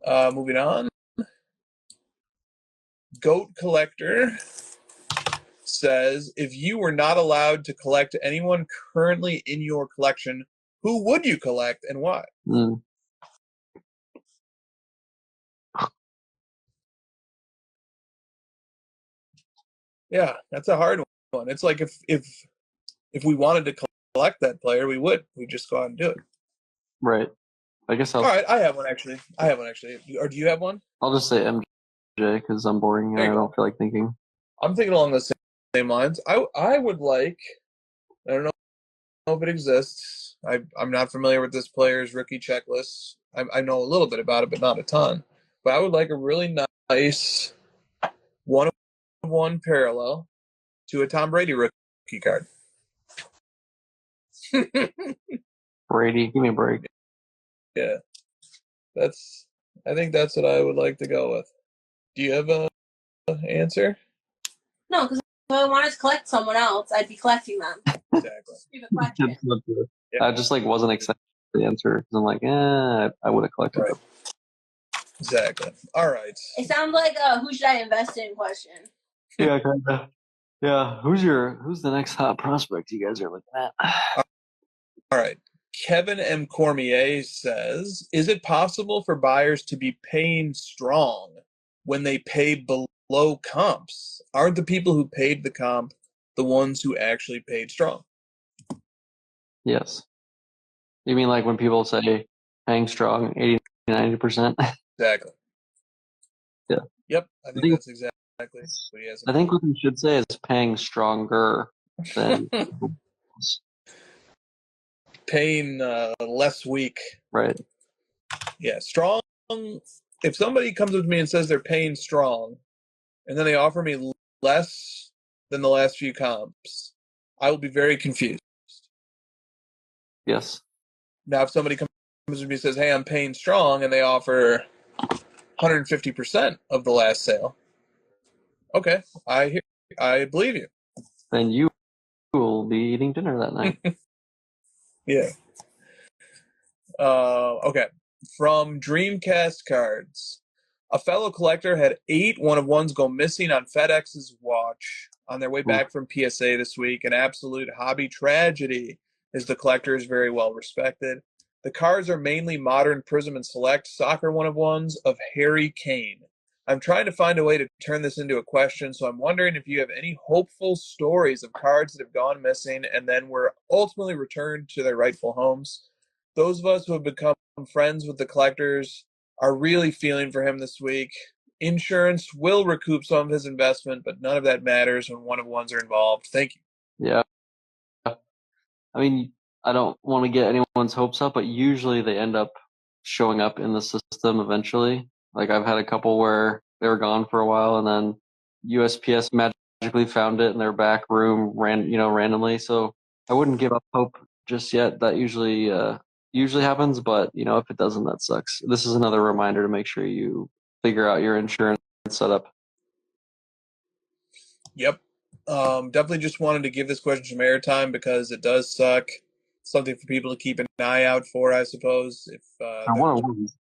Moving on. Goat Collector says, if you were not allowed to collect anyone currently in your collection, who would you collect and why? Yeah, that's a hard one. It's like if we wanted to collect that player, we would. We'd just go out and do it. Right. I guess All right, I have one actually. Or do you have one? I'll just say MJ because I'm boring and I don't feel like thinking. I'm thinking along the same lines. I would like, I don't know if it exists. I'm not familiar with this player's rookie checklist. I know a little bit about it, but not a ton. But I would like a really nice 1-of-1 parallel to a Tom Brady rookie card. Brady, give me a break. Yeah. I think that's what I would like to go with. Do you have an answer? No, because if I wanted to collect someone else, I'd be collecting them. Exactly. Stupid question. Yeah. I just wasn't excited for the answer because I'm like, I would have collected them. Exactly. All right. It sounds like a who should I invest in question. Yeah, kind of. Yeah. Who's the next hot prospect you guys are looking at? All right. Kevin M. Cormier says, is it possible for buyers to be paying strong when they pay below comps? Aren't the people who paid the comp the ones who actually paid strong? Yes. You mean like when people say paying strong 80-90%? Exactly. Yeah. Yep. I think that's exactly what he has. I think what we should say is paying stronger than paying less weak. Right. Yeah, strong. If somebody comes up to me and says they're paying strong, and then they offer me less than the last few comps, I will be very confused. Yes. Now, if somebody comes to me and says, hey, I'm paying strong, and they offer 150% of the last sale, okay, I believe you. Then you will be eating dinner that night. Yeah. Okay. From Dreamcast Cards. A fellow collector had 8 1-of-1s go missing on FedEx's watch on their way back from PSA this week. An absolute hobby tragedy, as the collector is very well respected. The cards are mainly modern Prism and Select soccer 1-of-1s of Harry Kane. I'm trying to find a way to turn this into a question, so I'm wondering if you have any hopeful stories of cards that have gone missing and then were ultimately returned to their rightful homes. those of us who have become friends with the collectors are really feeling for him this week. Insurance will recoup some of his investment, but none of that matters when one-of-ones are involved. Thank you. Yeah. I mean, I don't want to get anyone's hopes up, but usually they end up showing up in the system eventually. Like I've had a couple where they were gone for a while, and then USPS magically found it in their back room, randomly. So I wouldn't give up hope just yet. That usually happens, but if it doesn't, that sucks. This is another reminder to make sure you figure out your insurance setup. Yep. Definitely just wanted to give this question some airtime because it does suck. Something for people to keep an eye out for, I suppose. If They're one-on-ones.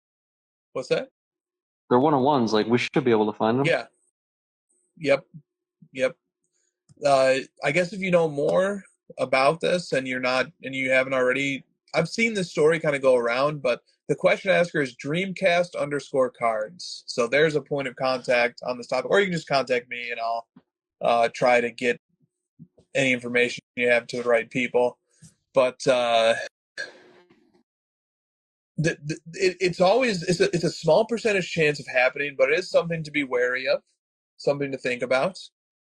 What's that? They're one-on-ones. Like we should be able to find them. Yeah. Yep. I guess if you know more about this and you haven't already, I've seen this story kind of go around, but the question asker is Dreamcast_cards. So there's a point of contact on this topic, or you can just contact me and I'll try to get any information you have to the right people. But it's a small percentage chance of happening, but it is something to be wary of, something to think about.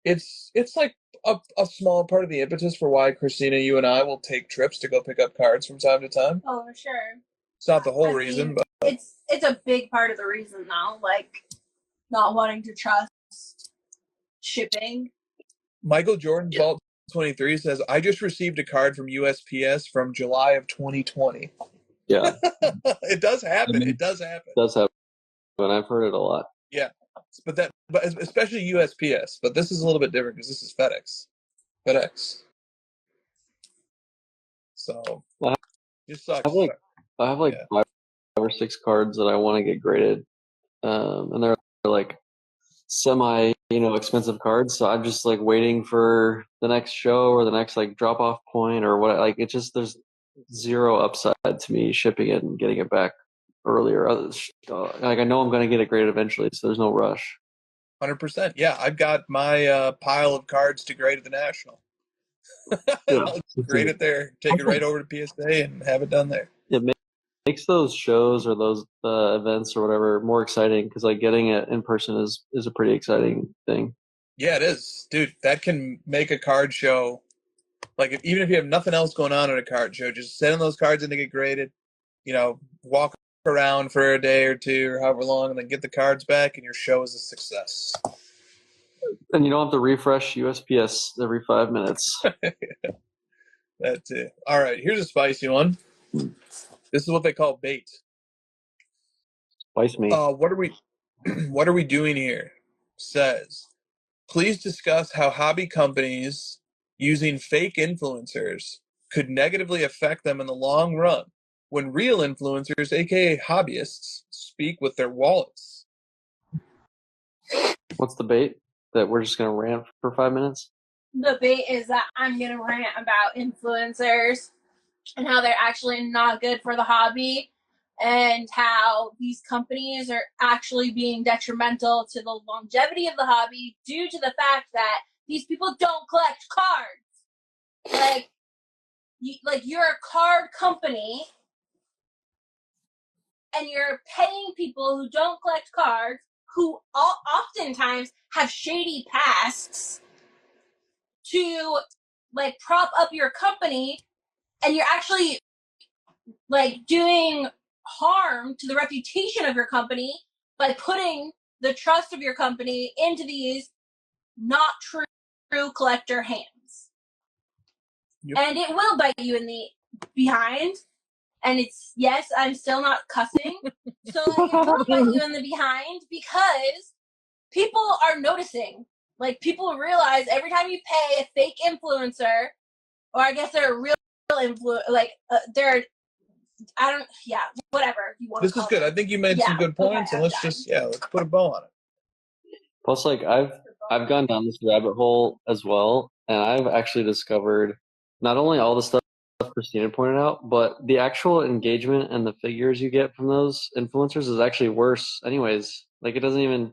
It's like a small part of the impetus for why Christina, you and I will take trips to go pick up cards from time to time. Oh, for sure. It's not the whole reason, but it's a big part of the reason now. Like not wanting to trust shipping. Michael Jordan Vault 23 says, "I just received a card from USPS from July of 2020." Yeah. It does happen. It does happen. It does happen. I've heard it a lot. Yeah. But especially USPS. But this is a little bit different because this is FedEx. So Well, it sucks. I have 5 or 6 cards that I want to get graded, and they're like semi expensive cards. So I'm just like waiting for the next show or the next like drop off point or what. Like there's zero upside to me shipping it and getting it back earlier. Like I know I'm going to get it graded eventually, so there's no rush. 100%. Yeah, I've got my pile of cards to grade at the National. I'll grade it there, take it right over to PSA and have it done there. It makes those shows or those events or whatever more exciting because like getting it in person is a pretty exciting thing. Yeah, it is. Dude, that can make a card show. Like even if you have nothing else going on at a card show, just send those cards in to get graded, walk around for a day or two or however long and then get the cards back and your show is a success. And you don't have to refresh USPS every 5 minutes. That's it. All right, here's a spicy one. This is what they call bait. Spice me. What are we doing here? Says, please discuss how hobby companies using fake influencers could negatively affect them in the long run when real influencers, aka hobbyists, speak with their wallets. What's the bait? That we're just going to rant for 5 minutes? The bait is that I'm going to rant about influencers and how they're actually not good for the hobby and how these companies are actually being detrimental to the longevity of the hobby due to the fact that these people don't collect cards. You're a card company and you're paying people who don't collect cards, who oftentimes have shady pasts, to prop up your company, and you're actually doing harm to the reputation of your company by putting the trust of your company into these not true collector hands. Yep. And it will bite you in the behind. And yes, I'm still not cussing. So it will bite you in the behind because people are noticing. People realize every time you pay a fake influencer, or I guess they're a real influencer, whatever you want to call it. This is good. I think you made some good points, and let's put a bow on it. Plus, I've gone down this rabbit hole as well, and I've actually discovered not only all the stuff Christina pointed out, but the actual engagement and the figures you get from those influencers is actually worse anyways. It doesn't even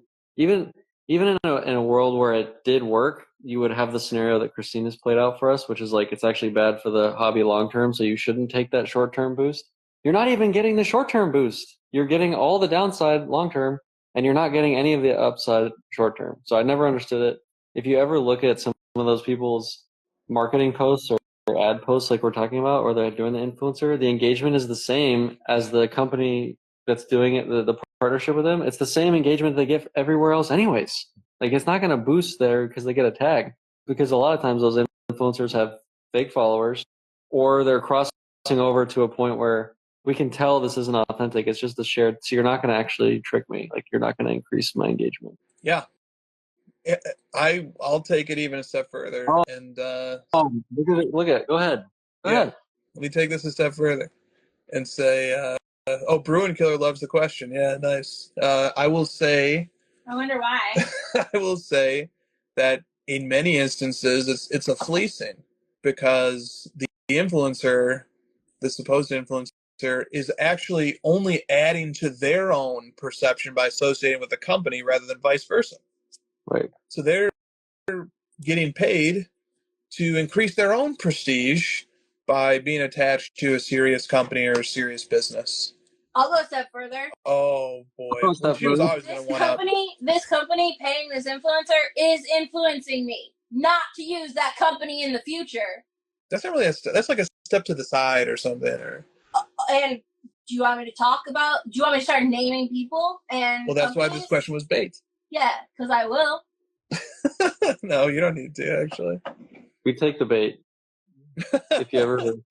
in a world where it did work, you would have the scenario that Christina's played out for us, which is it's actually bad for the hobby long term, so you shouldn't take that short term boost. you're not even getting the short-term boost. You're getting all the downside long-term, and you're not getting any of the upside short-term. So I never understood it. If you ever look at some of those people's marketing posts or ad posts like we're talking about, or they're doing the influencer, the engagement is the same as the company that's doing it, the partnership with them. It's the same engagement they get everywhere else anyways. Like, it's not going to boost there because they get a tag, because a lot of times those influencers have fake followers, or they're crossing over to a point where we can tell this isn't authentic. It's just a shared, so you're not going to actually trick me. Like, you're not going to increase my engagement. Yeah. I'll take it even a step further. Oh, and look at it. Go ahead. Go ahead. Let me take this a step further and say, Bruin Killer loves the question. Yeah, nice. I will say, I wonder why. I will say that in many instances it's a fleecing, because the influencer, the supposed influencer, is actually only adding to their own perception by associating with the company rather than vice versa. Right. So they're getting paid to increase their own prestige by being attached to a serious company or a serious business. I'll go a step further. Oh boy, well, she was always going to one up. This company paying this influencer is influencing me not to use that company in the future. That's not really that's like a step to the side or something. Or and do you want me to talk about? Do you want me to start naming people? And well, that's why this question was bait. Yeah, because I will. No, you don't need to, actually. We take the bait. If you ever, the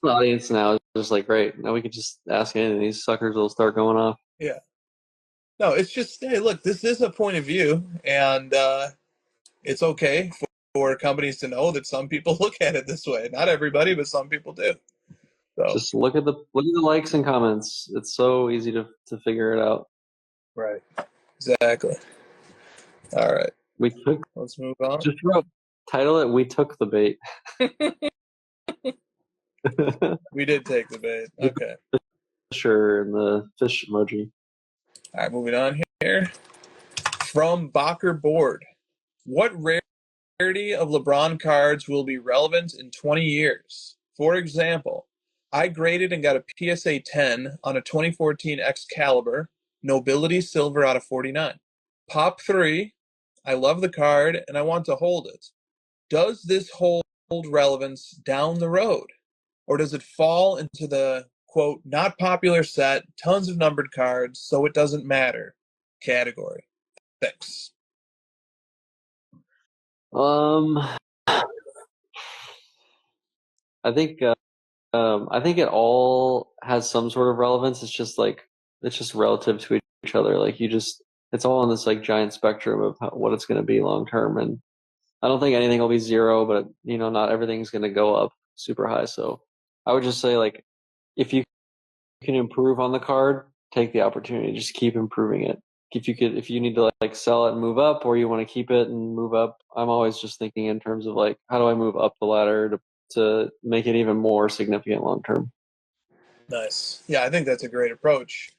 audience now is just like, great, now we can just ask anything. These suckers will start going off. Yeah. No, it's just, hey, look, this is a point of view, and it's okay for companies to know that some people look at it this way. Not everybody, but some people do. So just look at the likes and comments. It's so easy to figure it out. Right. Exactly. All right. Let's move on. Just title it, "We Took the Bait." We did take the bait. Okay. Sure, and the fish emoji. All right, moving on here. From Bacher Board. What rarity of LeBron cards will be relevant in 20 years? For example, I graded and got a PSA 10 on a 2014 Excalibur, Nobility Silver out of 49. Pop 3, I love the card and I want to hold it. Does this hold relevance down the road? Or does it fall into the, quote, not popular set, tons of numbered cards, so it doesn't matter category? Thanks. I think it all has some sort of relevance. It's just relative to each other. Like, it's all on this like giant spectrum of what it's going to be long term. And I don't think anything will be zero, but not everything's going to go up super high. So I would just say, like, if you can improve on the card, take the opportunity. Just keep improving it. If you need to like sell it and move up, or you want to keep it and move up, I'm always just thinking in terms of like, how do I move up the ladder to make it even more significant long term. Nice. Yeah, I think that's a great approach.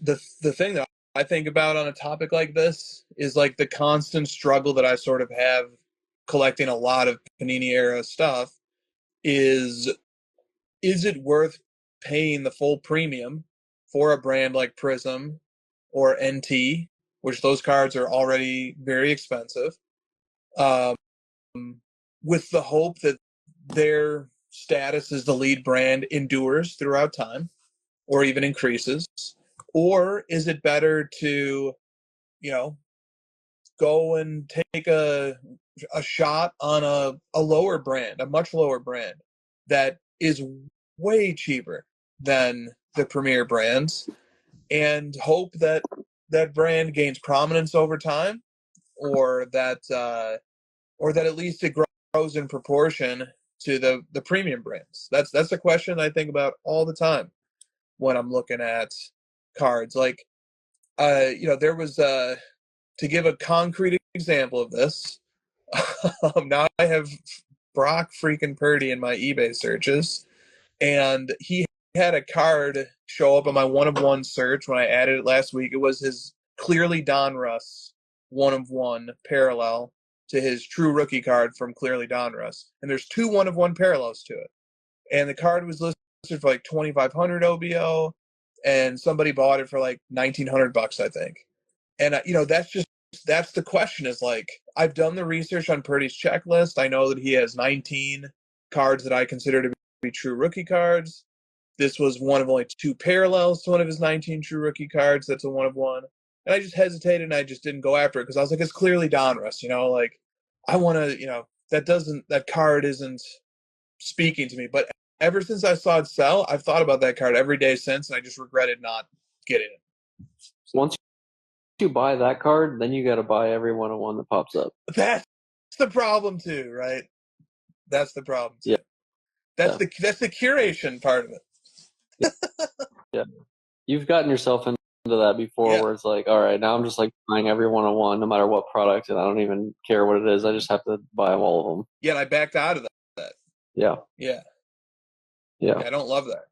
The thing that I think about on a topic like this is like the constant struggle that I sort of have collecting a lot of Panini era stuff is it worth paying the full premium for a brand like Prism or NT, which those cards are already very expensive, with the hope that their status as the lead brand endures throughout time or even increases? Or is it better to, go and take a shot on a lower brand, a much lower brand that is way cheaper than the premier brands, and hope that that brand gains prominence over time, or that at least it grows in proportion to the premium brands? That's a question I think about all the time when I'm looking at cards. Like, there was to give a concrete example of this. Now I have Brock freaking Purdy in my eBay searches, and he had a card show up on my 1-of-1 search when I added it last week. It was his Clearly Donruss 1-of-1 parallel to his true rookie card from Clearly Donruss, and there's two 1-of-1 parallels to it. And the card was listed for like 2,500 OBO, and somebody bought it for like $1,900, I think. And that's the question. Is like, I've done the research on Purdy's checklist. I know that he has 19 cards that I consider to be true rookie cards. This was one of only 2 parallels to one of his 19 true rookie cards. That's a 1 of 1. And I just hesitated, and I just didn't go after it because I was like, it's clearly Donruss, like, I want to, that card isn't speaking to me. But ever since I saw it sell, I've thought about that card every day since, and I just regretted not getting it. Once you buy that card, then you got to buy every 101 that pops up. That's the problem too, right? That's the problem too. Yeah. That's the curation part of it. Yeah. You've gotten yourself into that before, where it's like, all right, now I'm just like buying every 101, no matter what product, and I don't even care what it is. I just have to buy all of them. Yeah, and I backed out of that. Yeah. Yeah. Yeah. I don't love that.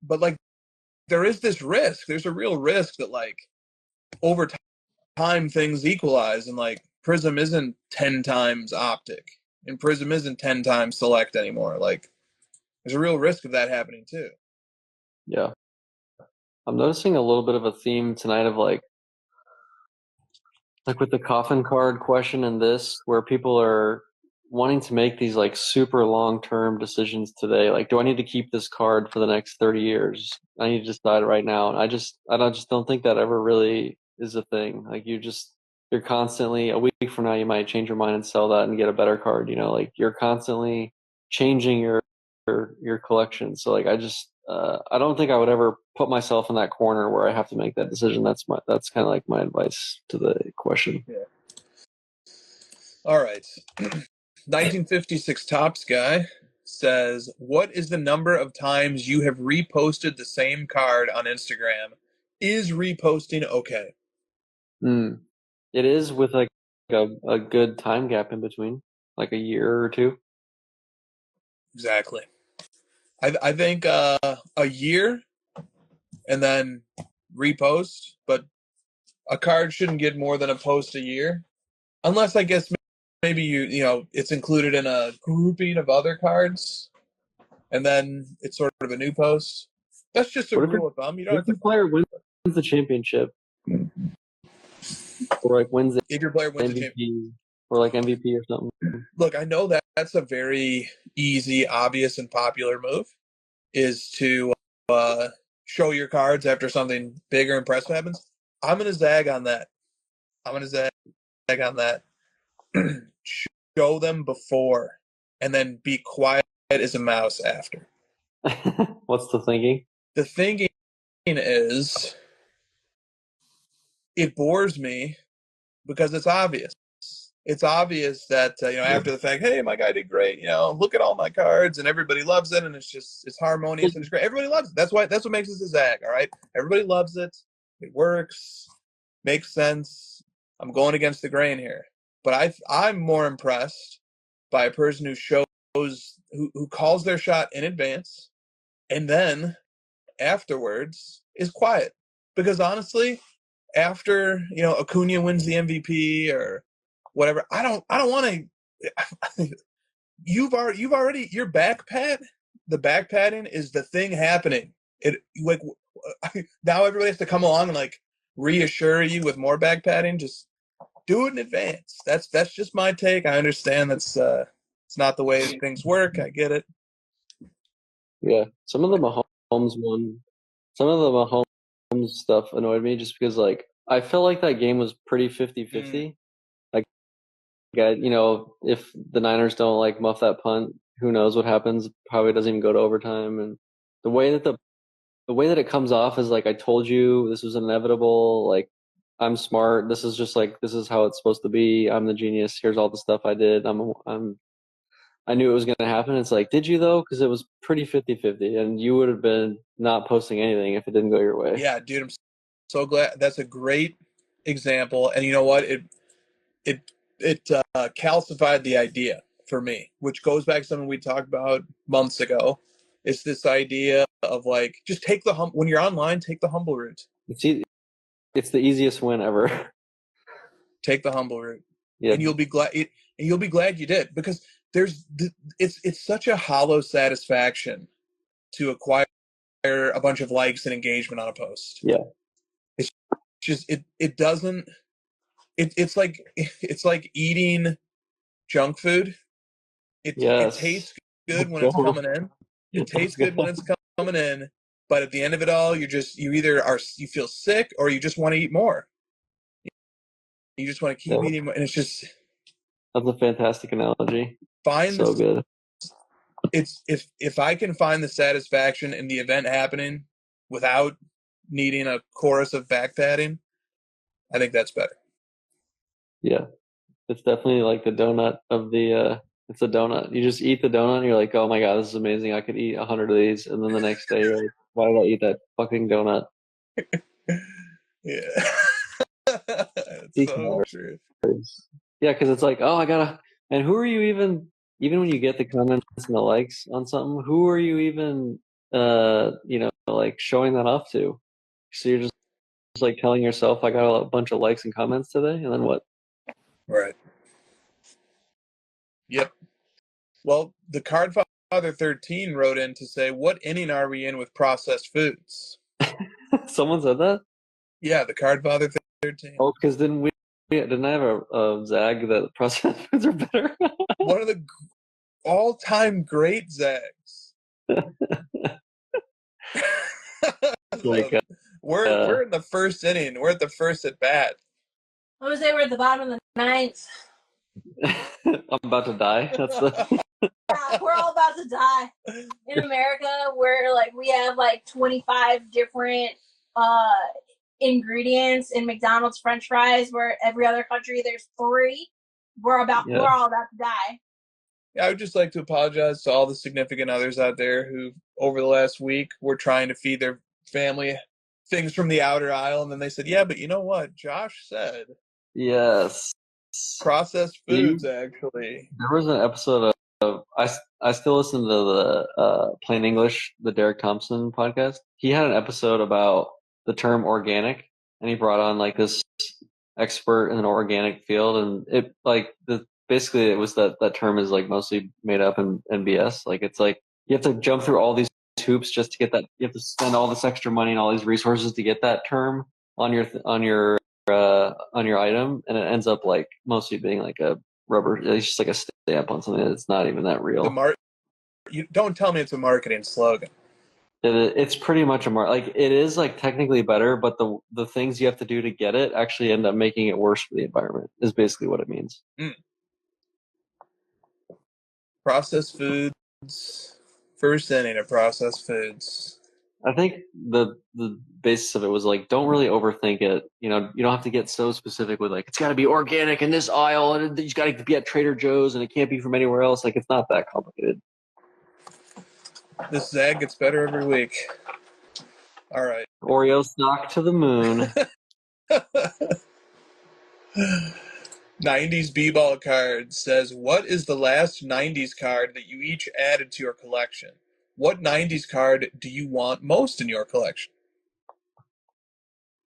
But like, there is this risk. There's a real risk that like over time things equalize, and like Prism isn't 10 times Optic, and Prism isn't 10 times Select anymore. Like, there's a real risk of that happening too. Yeah. I'm noticing a little bit of a theme tonight of like with the coffin card question and this, where people are wanting to make these like super long-term decisions today. Like, do I need to keep this card for the next 30 years? I need to decide right now. And I just don't think that ever really is a thing. Like, you're constantly, a week from now, you might change your mind and sell that and get a better card. Like, you're constantly changing your collection. So like, I don't think I would ever put myself in that corner where I have to make that decision. That's kind of like my advice to the question. Yeah. All right. 1956 Tops guy says, what is the number of times you have reposted the same card on Instagram? Is reposting okay? It is, with like a good time gap in between, like a year or 2. Exactly. I think a year and then repost, but a card shouldn't get more than a post a year, unless I guess maybe it's included in a grouping of other cards, and then it's sort of a new post. That's just a rule of thumb. You don't have to. If your player wins the championship, or like wins if your player wins the championship, or like MVP or something. Look, I know that's a very easy, obvious, and popular move, is to show your cards after something big or impressive happens. I'm going to zag on that. Show them before, and then be quiet as a mouse after. What's the thinking? The thinking is, it bores me because it's obvious. It's obvious that, after the fact, hey, my guy did great. Look at all my cards, and everybody loves it, and it's harmonious and it's great. Everybody loves it. That's what makes this a zag. All right, everybody loves it. It works, makes sense. I'm going against the grain here, but I'm more impressed by a person who shows who calls their shot in advance, and then afterwards is quiet. Because honestly, after Acuna wins the MVP or whatever, I don't want to. You've already your back pat. The back patting is the thing happening. It like now everybody has to come along and like reassure you with more back patting. Just do it in advance. That's just my take. I understand that's it's not the way things work. I get it. Yeah, some of the Mahomes stuff annoyed me just because like I felt like that game was pretty 50-50. Like, if the Niners don't like muff that punt, who knows what happens? Probably doesn't even go to overtime. And the way that it comes off is like, I told you this was inevitable. Like, I'm smart. This is how it's supposed to be. I'm the genius. Here's all the stuff I did. I knew it was going to happen. It's like, did you though? Because it was pretty 50-50, and you would have been not posting anything if it didn't go your way. Yeah, dude, I'm so glad. That's a great example. And you know what? It calcified the idea for me, which goes back to something we talked about months ago. It's this idea of like, just take when you're online, take the humble route. It's the easiest win ever. Take the humble route, yeah. And you'll be glad. And you'll be glad you did, because it's such a hollow satisfaction to acquire a bunch of likes and engagement on a post. Yeah. It's just it doesn't it's like eating junk food. It tastes good when it's coming in. It tastes good when it's coming in, but at the end of it all, you feel sick or you just want to eat more. You just want to keep eating more, and it's just. That's a fantastic analogy. Good. It's if I can find the satisfaction in the event happening without needing a chorus of back patting, I think that's better. Yeah, it's definitely like the donut of the. It's a donut. You just eat the donut, and you're like, "Oh my god, this is amazing! I could eat 100 of these." And then the next day, you're like, "Why did I eat that fucking donut?" Yeah, it's so true. Yeah, because it's like, oh, I gotta. And who are you even when you get the comments and the likes on something? Who are you even, like showing that off to? So you're just like telling yourself, I got a bunch of likes and comments today, and then what? Right. Yep. Well, the Card Father 13 wrote in to say, "What inning are we in with processed foods?" Someone said that? Yeah, the Card Father 13. Oh, because didn't I have a zag that processed foods are better? One of the all-time great zags. Like, we're in the first inning. We're at the first at bat. I would say we're at the bottom of the ninth. I'm about to die. That's the. Yeah, we're all about to die. In America, we have 25 different ingredients in McDonald's French fries, where every other country there's 3. We're all about to die. Yeah, I would just like to apologize to all the significant others out there who, over the last week, were trying to feed their family things from the outer aisle, and then they said, "Yeah, but you know what? Josh said." Yes. Processed foods, actually. There was an episode of I still listen to the Plain English, the Derek Thompson podcast. He had an episode about the term organic, and he brought on like this expert in an organic field, and it basically it was that term is like mostly made up and BS. Like it's like you have to jump through all these hoops just to get that. You have to spend all this extra money and all these resources to get that term on your item, and it ends up like mostly being like a rubber. It's just like a stamp on something that's not even that real. You don't tell me it's a marketing slogan. It's pretty much it is like technically better, but the things you have to do to get it actually end up making it worse for the environment. Is basically what it means. Processed foods. First inning of processed foods. I think the basis of it was like, don't really overthink it. You know, you don't have to get so specific with like, it's got to be organic in this aisle, and it's got to be at Trader Joe's, and it can't be from anywhere else. Like, it's not that complicated. This zag gets better every week. All right. Oreo stock to the moon. 90s B-ball card says, what is the last 90s card that you each added to your collection? What 90s card do you want most in your collection?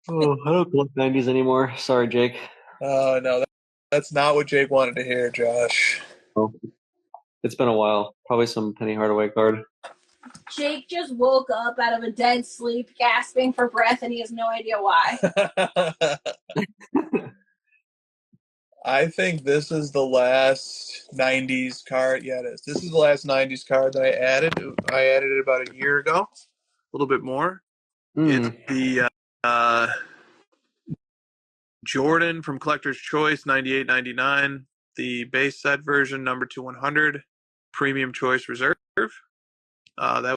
Oh, I don't collect 90s anymore. Sorry, Jake. No, that's not what Jake wanted to hear, Josh. Oh, it's been a while. Probably some Penny Hardaway card. Jake just woke up out of a dead sleep, gasping for breath, and he has no idea why. I think this is the last 90s card. Yeah, it is. This is the last 90s card that I added. I added it about a year ago, a little bit more. It's the Jordan from Collector's Choice, 98.99. The base set version, number 2/100, Premium Choice Reserve. That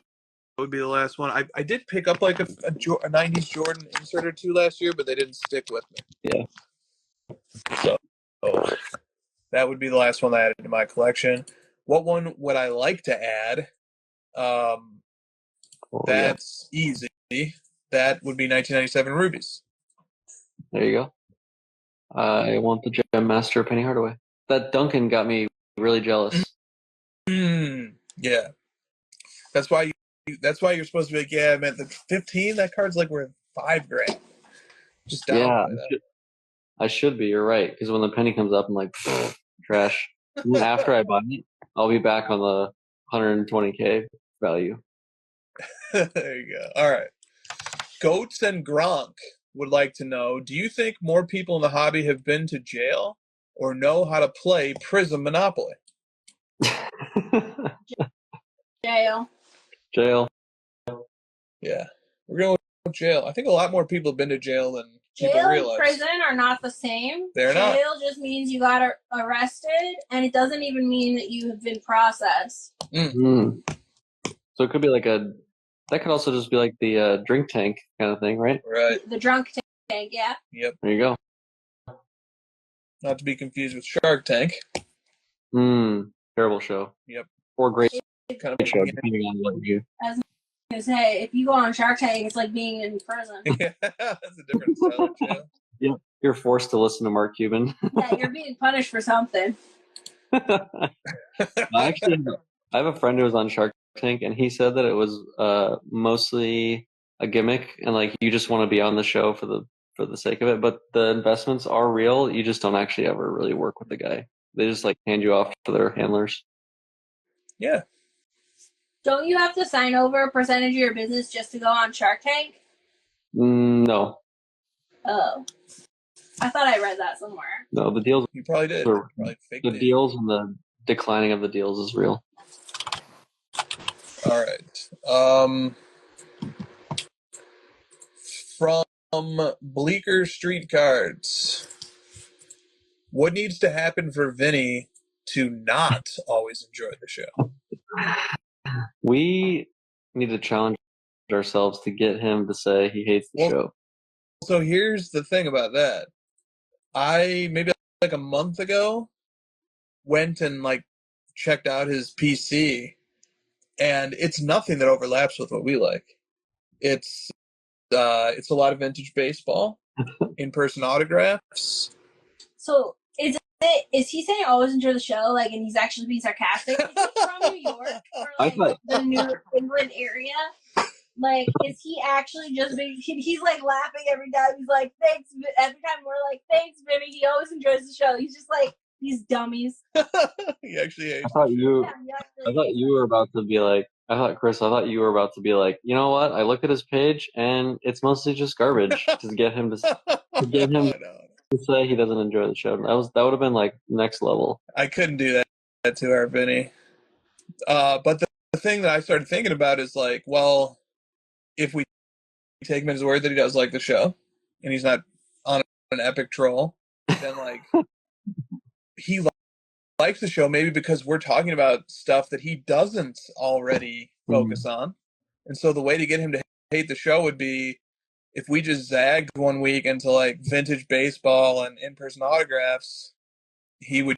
would be the last one. I did pick up like a 90s Jordan insert or two last year, but they didn't stick with me. Yeah. So that would be the last one I added to my collection. What one would I like to add? That's easy. That would be 1997 Rubies. There you go. I want the Gem Master Penny Hardaway. That Duncan got me really jealous. Yeah. That's why you're supposed to be like, yeah, I meant the 15. That card's like worth $5,000. Just down that. I should be. You're right. Because when the penny comes up, I'm like, trash. And then after I buy it, I'll be back on the 120K value. There you go. All right. Goats and Gronk would like to know, do you think more people in the hobby have been to jail or know how to play Prism Monopoly? Jail. Jail. Yeah. We're going with jail. I think a lot more people have been to jail than people Jail and realize. prison are not the same. They're not. Jail just means you got arrested, and it doesn't even mean that you have been processed. So it could be like that could also just be like the drink tank kind of thing, right? Right. The drunk tank, yeah. Yep. There you go. Not to be confused with Shark Tank. Terrible show. Yep. Or great Kind of show, depending on what you. As I say, if you go on Shark Tank, it's like being in prison. Yeah, that's a different style of jail. Yeah, you're forced to listen to Mark Cuban. Yeah, you're being punished for something. Actually, I have a friend who was on Shark Tank, and he said that it was mostly a gimmick, and like you just want to be on the show for the sake of it. But the investments are real. You just don't actually ever really work with the guy. They just like hand you off to their handlers. Yeah. Don't you have to sign over a percentage of your business just to go on Shark Tank? No. Oh. I thought I read that somewhere. No, the deals. You probably did. Are, probably fake the deals and the declining of the deals is real. All right. From Bleecker Street Cards, what needs to happen for Vinny to not always enjoy the show? We need to challenge ourselves to get him to say he hates the show. So here's the thing about that. I maybe like a month ago went and like checked out his PC, and it's nothing that overlaps with what we like. It's a lot of vintage baseball, in-person autographs. So is he saying always enjoy the show, like, and he's actually being sarcastic? Is he from New York or like the New England area? Like, is he actually just being? He's like laughing every time. He's like, thanks. Every time we're like, thanks, Vinny. He always enjoys the show. He's just like these dummies. He actually hates. I thought you were about to be like. Chris, I thought you were about to be like, you know what? I looked at his page and it's mostly just garbage to get him to say he doesn't enjoy the show. That would have been like next level. I couldn't do that to our Vinny. But the thing that I started thinking about is like, well, if we take him at his word that he does like the show and he's not on an epic troll, then like he likes the show maybe because we're talking about stuff that he doesn't already focus on. And so the way to get him to hate the show would be if we just zagged one week into like vintage baseball and in-person autographs, he would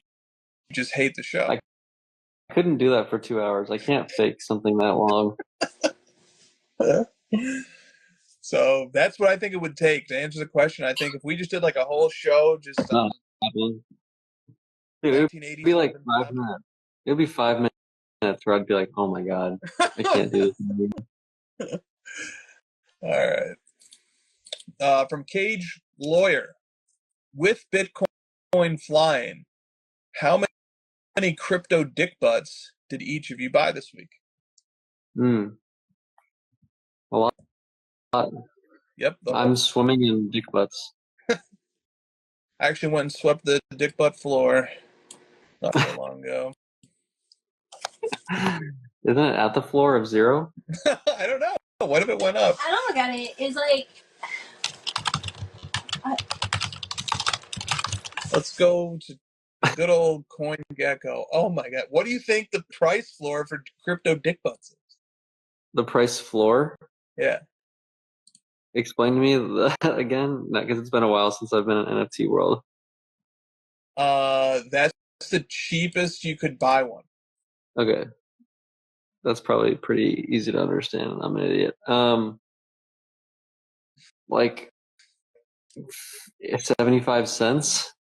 just hate the show. I couldn't do that for 2 hours. I can't fake something that long. So that's what I think it would take to answer the question. I think if we just did like a whole show just dude, it would be like 5 minutes. It would be 5 minutes where I'd be like, oh my God, I can't do this. All right. From Cage Lawyer, with Bitcoin flying, how many crypto dick butts did each of you buy this week? A lot. Yep. I'm swimming in dick butts. I actually went and swept the dick butt floor not so long ago. Isn't it at the floor of 0? I don't know. What if it went up? I don't look at it. It's like. Let's go to good old CoinGecko. Oh my God. What do you think the price floor for crypto dick butts is? The price floor? Yeah. Explain to me again, because it's been a while since I've been in NFT world. That's the cheapest you could buy one. Okay. That's probably pretty easy to understand. I'm an idiot. Like 75 cents.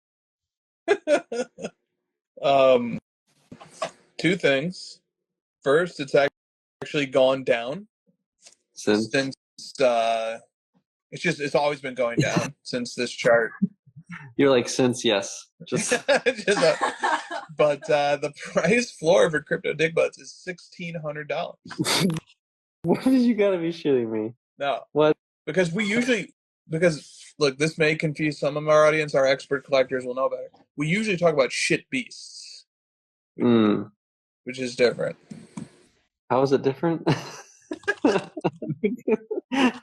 Two things. First, it's actually gone down since it's always been going down since this chart. You're like, since, yes. But the price floor for crypto dick butts is $1,600. What did you gotta be shitting me? No. What? Because look, this may confuse some of our audience. Our expert collectors will know better. We usually talk about shit beasts, which is different. How is it different?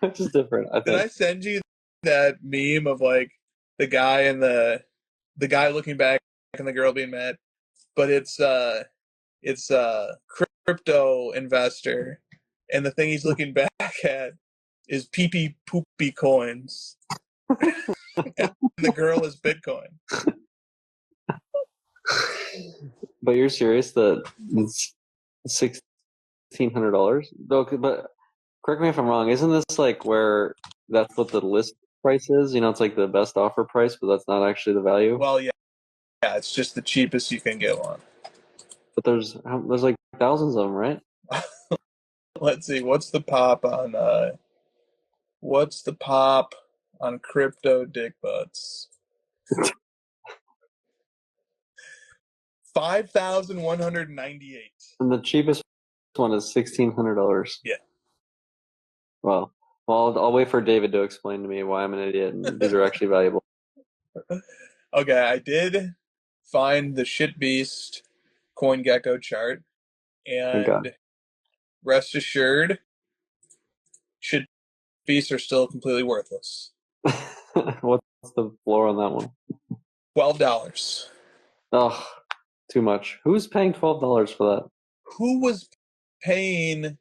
Which is different, I think. Did I send you that meme of like the guy and the guy looking back and the girl being mad? But it's crypto investor, and the thing he's looking back at is pee poopy coins, and the girl is Bitcoin. But you're serious that it's $1,600? Though, but correct me if I'm wrong. Isn't this like where that's what the list price is? You know, it's like the best offer price, but that's not actually the value. Well, yeah, it's just the cheapest you can get one. But there's like thousands of them, right? Let's see, what's the pop on crypto dick butts? 5,198. And the cheapest one is $1,600. Yeah. Well, I'll wait for David to explain to me why I'm an idiot and these are actually valuable. Okay, I did find the shit beast CoinGecko chart, and rest assured, shit beasts are still completely worthless. What's the floor on that one? $12. Oh, too much. Who's paying $12 for that? Who was paying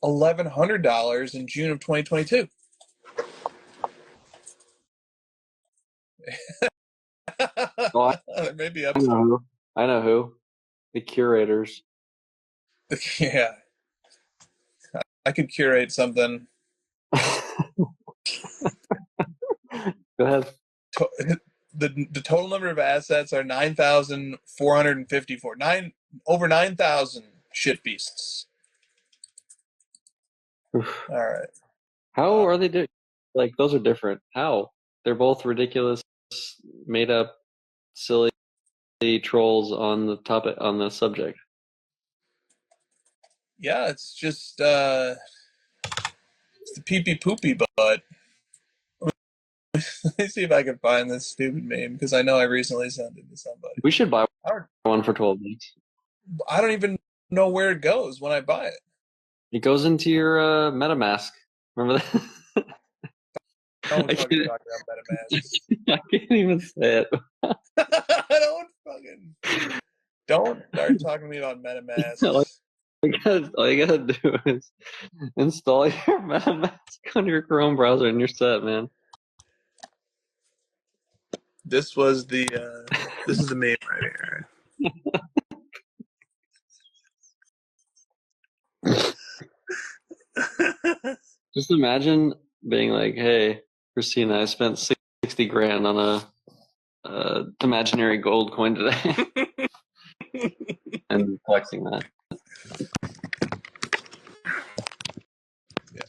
$1,100 in June of 2022? Oh, Maybe I know who. The curators. Yeah. I could curate something. Go ahead. The total number of assets are 9,454. Over 9,000 shit beasts. All right. How are they like those are different? How? They're both ridiculous, made up, silly trolls on the topic on the subject. Yeah, it's just it's the pee poopy butt. Let me see if I can find this stupid meme because I know I recently sent it to somebody. We should buy one for $12. I don't even know where it goes when I buy it. It goes into your MetaMask. Remember that? Don't fucking talk about MetaMask. I can't even say it. Don't start talking to me about MetaMask. All you gotta do is install your MetaMask on your Chrome browser and you're set, man. This is the meme right here. Just imagine being like, "Hey, Christina, I spent 60 grand on a imaginary gold coin today," and flexing that. Yeah.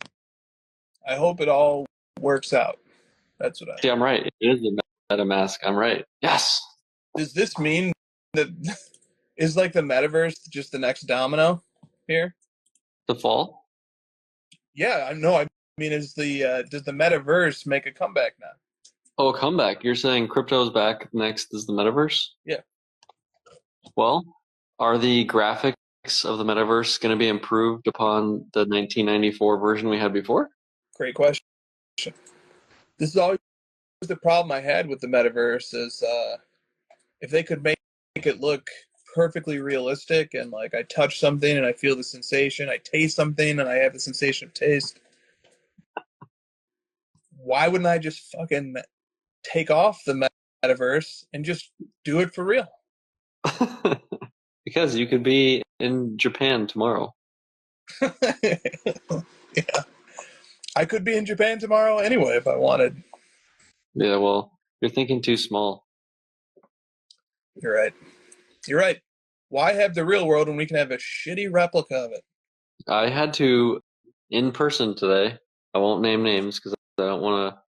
I hope it all works out. That's what I. See, I'm right. It is the MetaMask. I'm right. Yes. Does this mean that is like the metaverse just the next domino here? The fall? Yeah, I know. I mean, does the metaverse make a comeback now? Oh, a comeback. You're saying crypto's back, next is the metaverse? Yeah. Well, are the graphics of the metaverse going to be improved upon the 1994 version we had before? Great question. This is always the problem I had with the metaverse is if they could make it look perfectly realistic and like I touch something and I feel the sensation, I taste something and I have the sensation of taste. Why wouldn't I just fucking take off the metaverse and just do it for real? Because you could be in Japan tomorrow. Yeah. I could be in Japan tomorrow anyway if I wanted. Yeah, well, you're thinking too small. You're right. Why have the real world when we can have a shitty replica of it? I had to, in person today, I won't name names because I don't want to,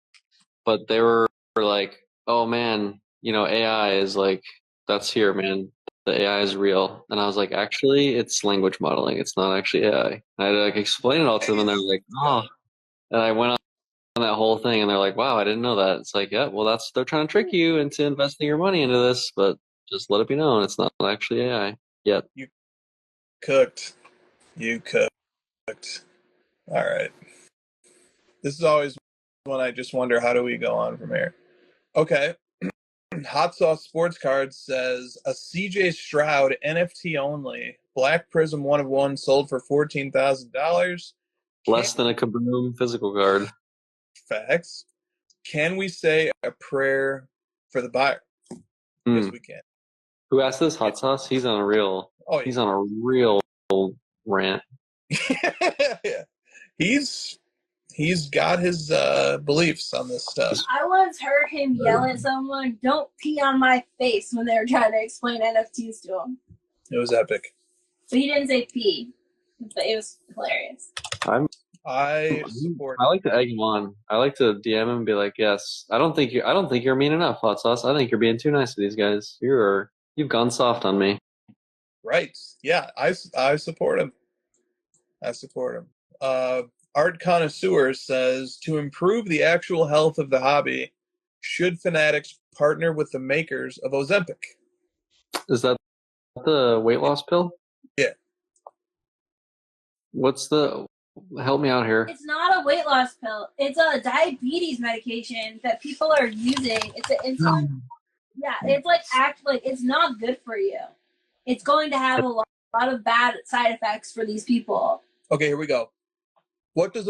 but they were like, oh man, AI is like, that's here, man. the AI is real. And I was like, actually, it's language modeling. It's not actually AI. I had to like explain it all to them, and they're like, oh. And I went on that whole thing, and they're like, wow, I didn't know that. It's like, yeah, well, they're trying to trick you into investing your money into this, but just let it be known, it's not actually AI yet. You cooked. You cooked. All right. This is always when I just wonder, how do we go on from here? Okay. Hot Sauce Sports Cards says a CJ Stroud NFT only, Black Prism 1 of 1 sold for $14,000. Less than a Kaboom physical card. Facts. Can we say a prayer for the buyer? Yes, we can. Who asked this? Hot Sauce? He's on a real. Oh, yeah. He's on a real rant. Yeah. He's got his beliefs on this stuff. I once heard him yell at someone, "Don't pee on my face," when they were trying to explain NFTs to him. It was epic. But he didn't say pee, but it was hilarious. I support. I like to egg him on. I like to DM him and be like, "Yes, I don't think you're mean enough, Hot Sauce. I think you're being too nice to these guys. You've gone soft on me." Right. Yeah, I support him. I support him. Art Connoisseur says, to improve the actual health of the hobby, should fanatics partner with the makers of Ozempic? Is that the weight loss pill? Yeah. Help me out here. It's not a weight loss pill. It's a diabetes medication that people are using. It's an insulin. Yeah, it's it's not good for you. It's going to have a lot of bad side effects for these people. Okay, here we go. What does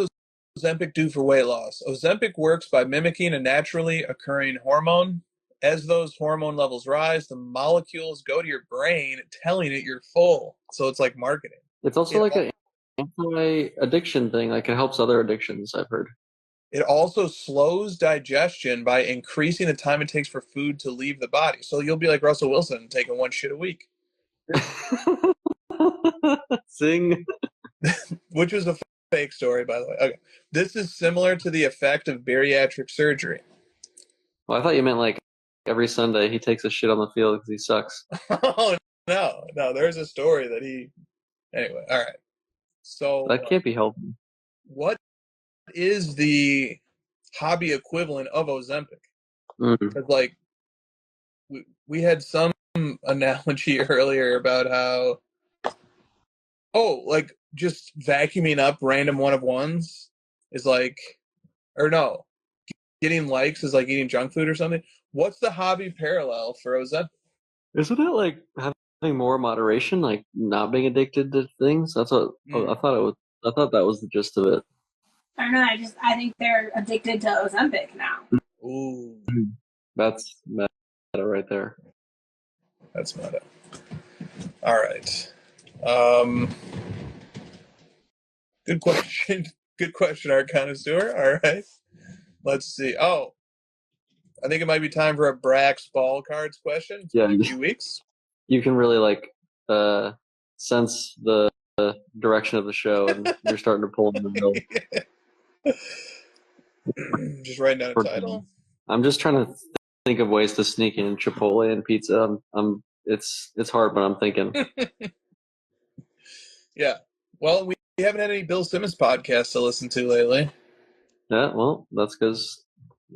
Ozempic do for weight loss? Ozempic works by mimicking a naturally occurring hormone. As those hormone levels rise, the molecules go to your brain, telling it you're full. So it's like marketing. It's also like an anti-addiction thing. Like it helps other addictions, I've heard. It also slows digestion by increasing the time it takes for food to leave the body. So you'll be like Russell Wilson, taking one shit a week. Sing. Which was a fake story, by the way. Okay. This is similar to the effect of bariatric surgery. Well, I thought you meant like every Sunday he takes a shit on the field because he sucks. Oh, no. There's a story that he... Anyway, all right. So that can't be helping. What is the hobby equivalent of Ozempic? Because, like, we had some analogy earlier about how... like, just vacuuming up random one of ones is like... Or no. Getting likes is like eating junk food or something. What's the hobby parallel for Ozempic? Isn't it like having more moderation, like not being addicted to things? That's what I thought it was. I thought that was the gist of it. I don't know. I think they're addicted to Ozempic now. Ooh, that's meta right there. That's meta. All right. Good question. Good question, Art Connoisseur. All right. Let's see. Oh, I think it might be time for a Brax Ball Cards question. It's been a few weeks. You can really sense the direction of the show, and you're starting to pull in the middle. Just writing down a title. I'm just trying to think of ways to sneak in Chipotle and pizza. It's hard, but I'm thinking. Yeah. Well, we haven't had any Bill Simmons podcasts to listen to lately. Yeah, well, that's because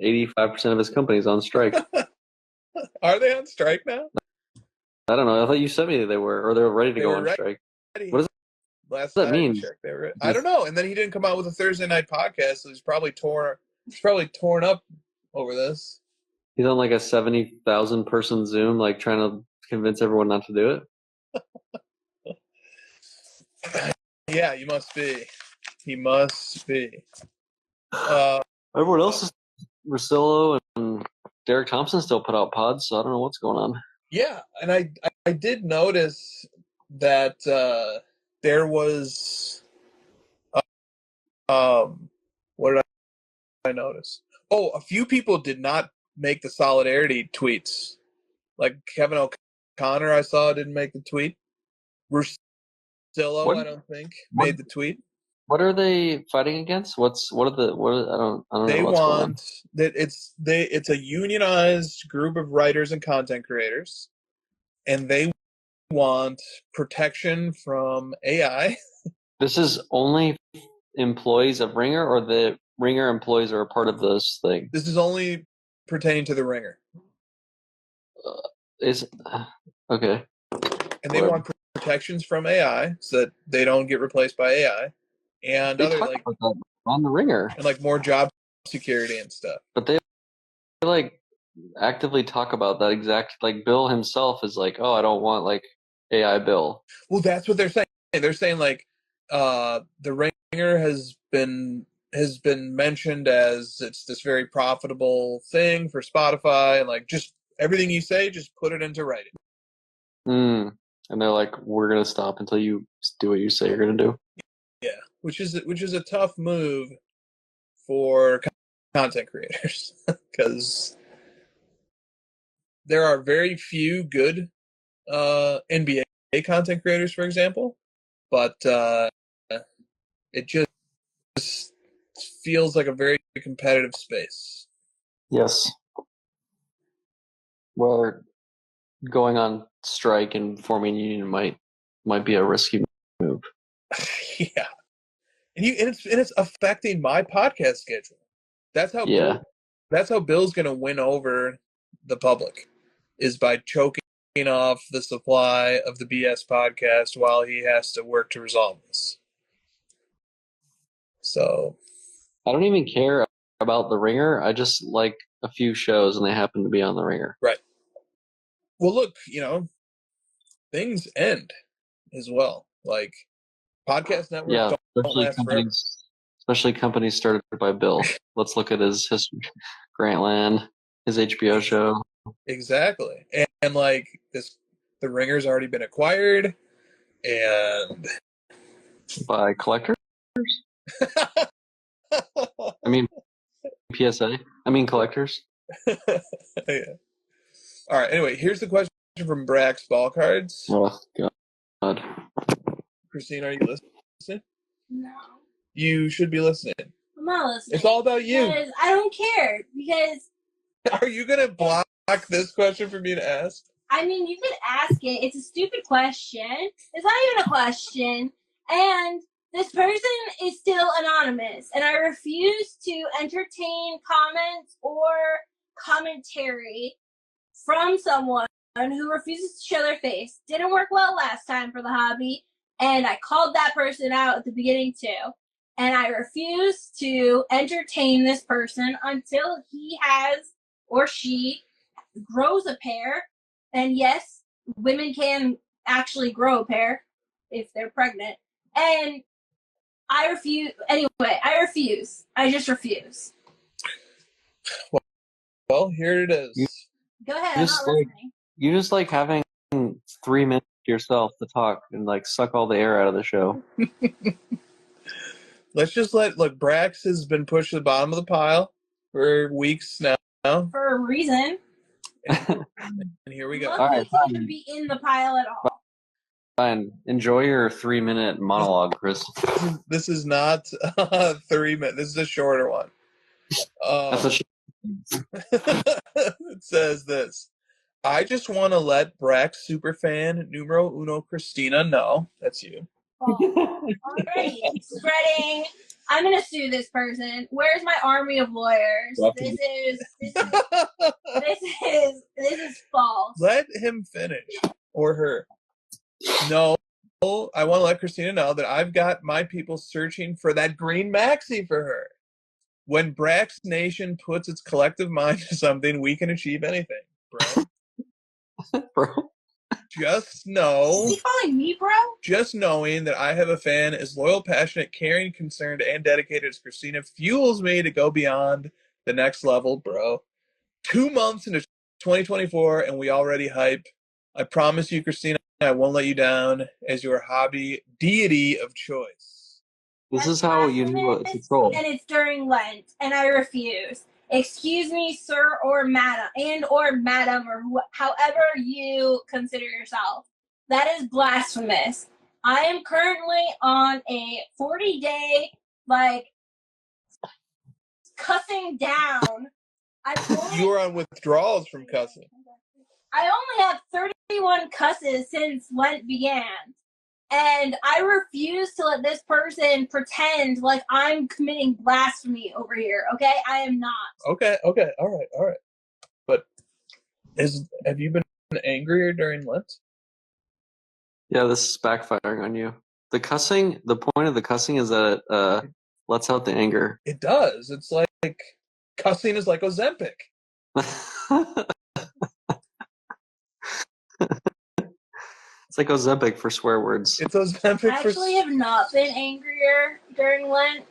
85% of his company's on strike. Are they on strike now? I don't know. I thought you sent me they were, or they were ready to go on strike. What does that mean? I don't know. And then he didn't come out with a Thursday night podcast, so he's probably torn up over this. He's on like a 70,000 person Zoom, like trying to convince everyone not to do it. Yeah, he must be. Everyone else is Rosillo and Derek Thompson still put out pods, so I don't know what's going on. Yeah, and I did notice that there was what did I notice? Oh, a few people did not make the solidarity tweets. Like Kevin O'Connor, I saw didn't make the tweet. Rosillo, I don't think, made the tweet. What are they fighting against? I don't know. They want that it's a unionized group of writers and content creators, and they want protection from AI. This is only employees of Ringer, or the Ringer employees are a part of this thing? This is only pertaining to the Ringer. Okay. And they want protections from AI so that they don't get replaced by AI, and They other talk like about that on the Ringer, and like more job security and stuff. but they like actively talk about that exact, like Bill himself is like, oh, I don't want like AI Bill. Well, that's what they're saying. They're saying like the Ringer has been mentioned as it's this very profitable thing for Spotify, and like just everything you say, just put it into writing. And they're like, we're gonna stop until you do what you say you're gonna do. Yeah, which is a tough move for content creators because there are very few good NBA content creators, for example, but it just feels like a very competitive space. Yes. Where going on strike and forming a union might be a risky move. Yeah, and it's affecting my podcast schedule. That's how Bill's going to win over the public, is by choking off the supply of the BS podcast while he has to work to resolve this. So I don't even care about the Ringer. I just like a few shows, and they happen to be on the Ringer. Right. Well, look, things end as well. Like podcast networks don't last forever. Especially companies started by Bill. Let's look at his history. Grantland, his HBO show. Exactly. And like the Ringer's already been acquired, and by collectors? I mean, PSA. I mean, collectors. Yeah. All right. Anyway, here's the question from Brax Ball Cards. Oh, God. Christine, are you listening? No. You should be listening. I'm not listening. It's all about you. Because I don't care. Because are you gonna block this question for me to ask? I mean, you could ask it. It's a stupid question. It's not even a question. And this person is still anonymous. And I refuse to entertain comments or commentary from someone who refuses to show their face. Didn't work well last time for the hobby. And I called that person out at the beginning too. And I refuse to entertain this person until he has or she grows a pair. And yes, women can actually grow a pair if they're pregnant. And I refuse. Anyway, I refuse. I just refuse. Well, here it is. Go ahead. I'm not listening. You just like having 3 minutes to yourself to talk and like suck all the air out of the show. Let's just look, Brax has been pushed to the bottom of the pile for weeks now. For a reason. And here we go. All right, to be in the pile at all. Fine. Enjoy your 3-minute monologue, Chris. This is not 3 minutes. This is a shorter one. That's it says this. I just want to let Brax superfan numero uno Christina know. That's you. Already spreading. I'm gonna sue this person. Where's my army of lawyers? This is false. Let him finish, or her. No, I want to let Christina know that I've got my people searching for that green maxi for her. When Brax Nation puts its collective mind to something, we can achieve anything, bro. Bro. Just know. Is he calling me bro? Just knowing that I have a fan as loyal, passionate, caring, concerned, and dedicated as Christina fuels me to go beyond the next level, bro. 2 months into 2024, and we already hype. I promise you, Christina, I won't let you down as your hobby deity of choice. This is how you knew what to troll. And it's during Lent, and I refuse. Excuse me, sir, or madam, or however you consider yourself. That is blasphemous. I am currently on a 40-day, cussing down. You are on withdrawals from cussing. I only have 30 everyone cusses since Lent began. And I refuse to let this person pretend like I'm committing blasphemy over here, okay? I am not. Okay, all right. But have you been angrier during Lent? Yeah, this is backfiring on you. The point of the cussing is that it lets out the anger. It does. It's like cussing is like Ozempic. It's like Ozempic for swear words. It's Ozempic I actually have not been angrier during Lent.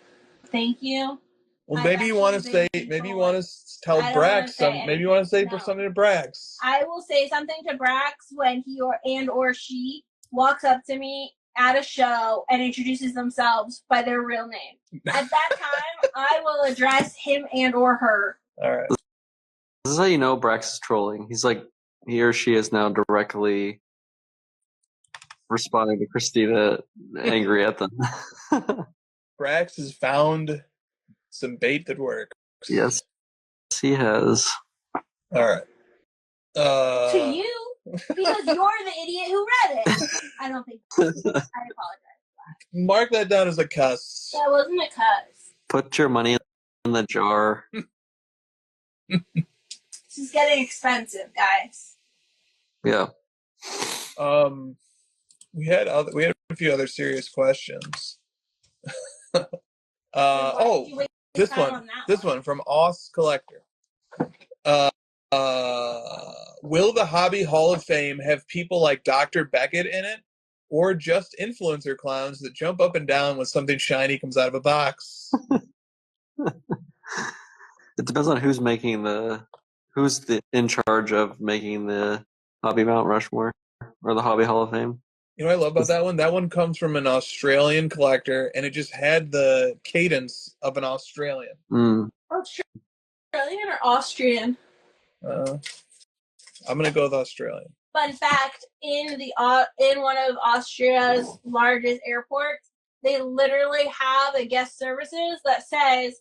Thank you. Well, maybe you want to say, maybe you want to tell Brax something. Maybe you want to say something to Brax. I will say something to Brax when he or she walks up to me at a show and introduces themselves by their real name. At that time, I will address him and or her. All right. This is how you know Brax is trolling. He's like, he or she is now directly responding to Christina, angry at them. Brax has found some bait that works. Yes, he has. All right. To you, because you're the idiot who read it. I don't think. I apologize. Mark that down as a cuss. That wasn't a cuss. Put your money in the jar. This is getting expensive, guys. Yeah. We had a few other serious questions. This one from Oz Collector. Will the Hobby Hall of Fame have people like Dr. Beckett in it, or just influencer clowns that jump up and down when something shiny comes out of a box? It depends on who's in charge of making the Hobby Mount Rushmore or the Hobby Hall of Fame. You know what I love about that one? That one comes from an Australian collector, and it just had the cadence of an Australian. Australian or Austrian? I'm gonna go with Australian. Fun fact: in one of Austria's largest airports, they literally have a guest services that says,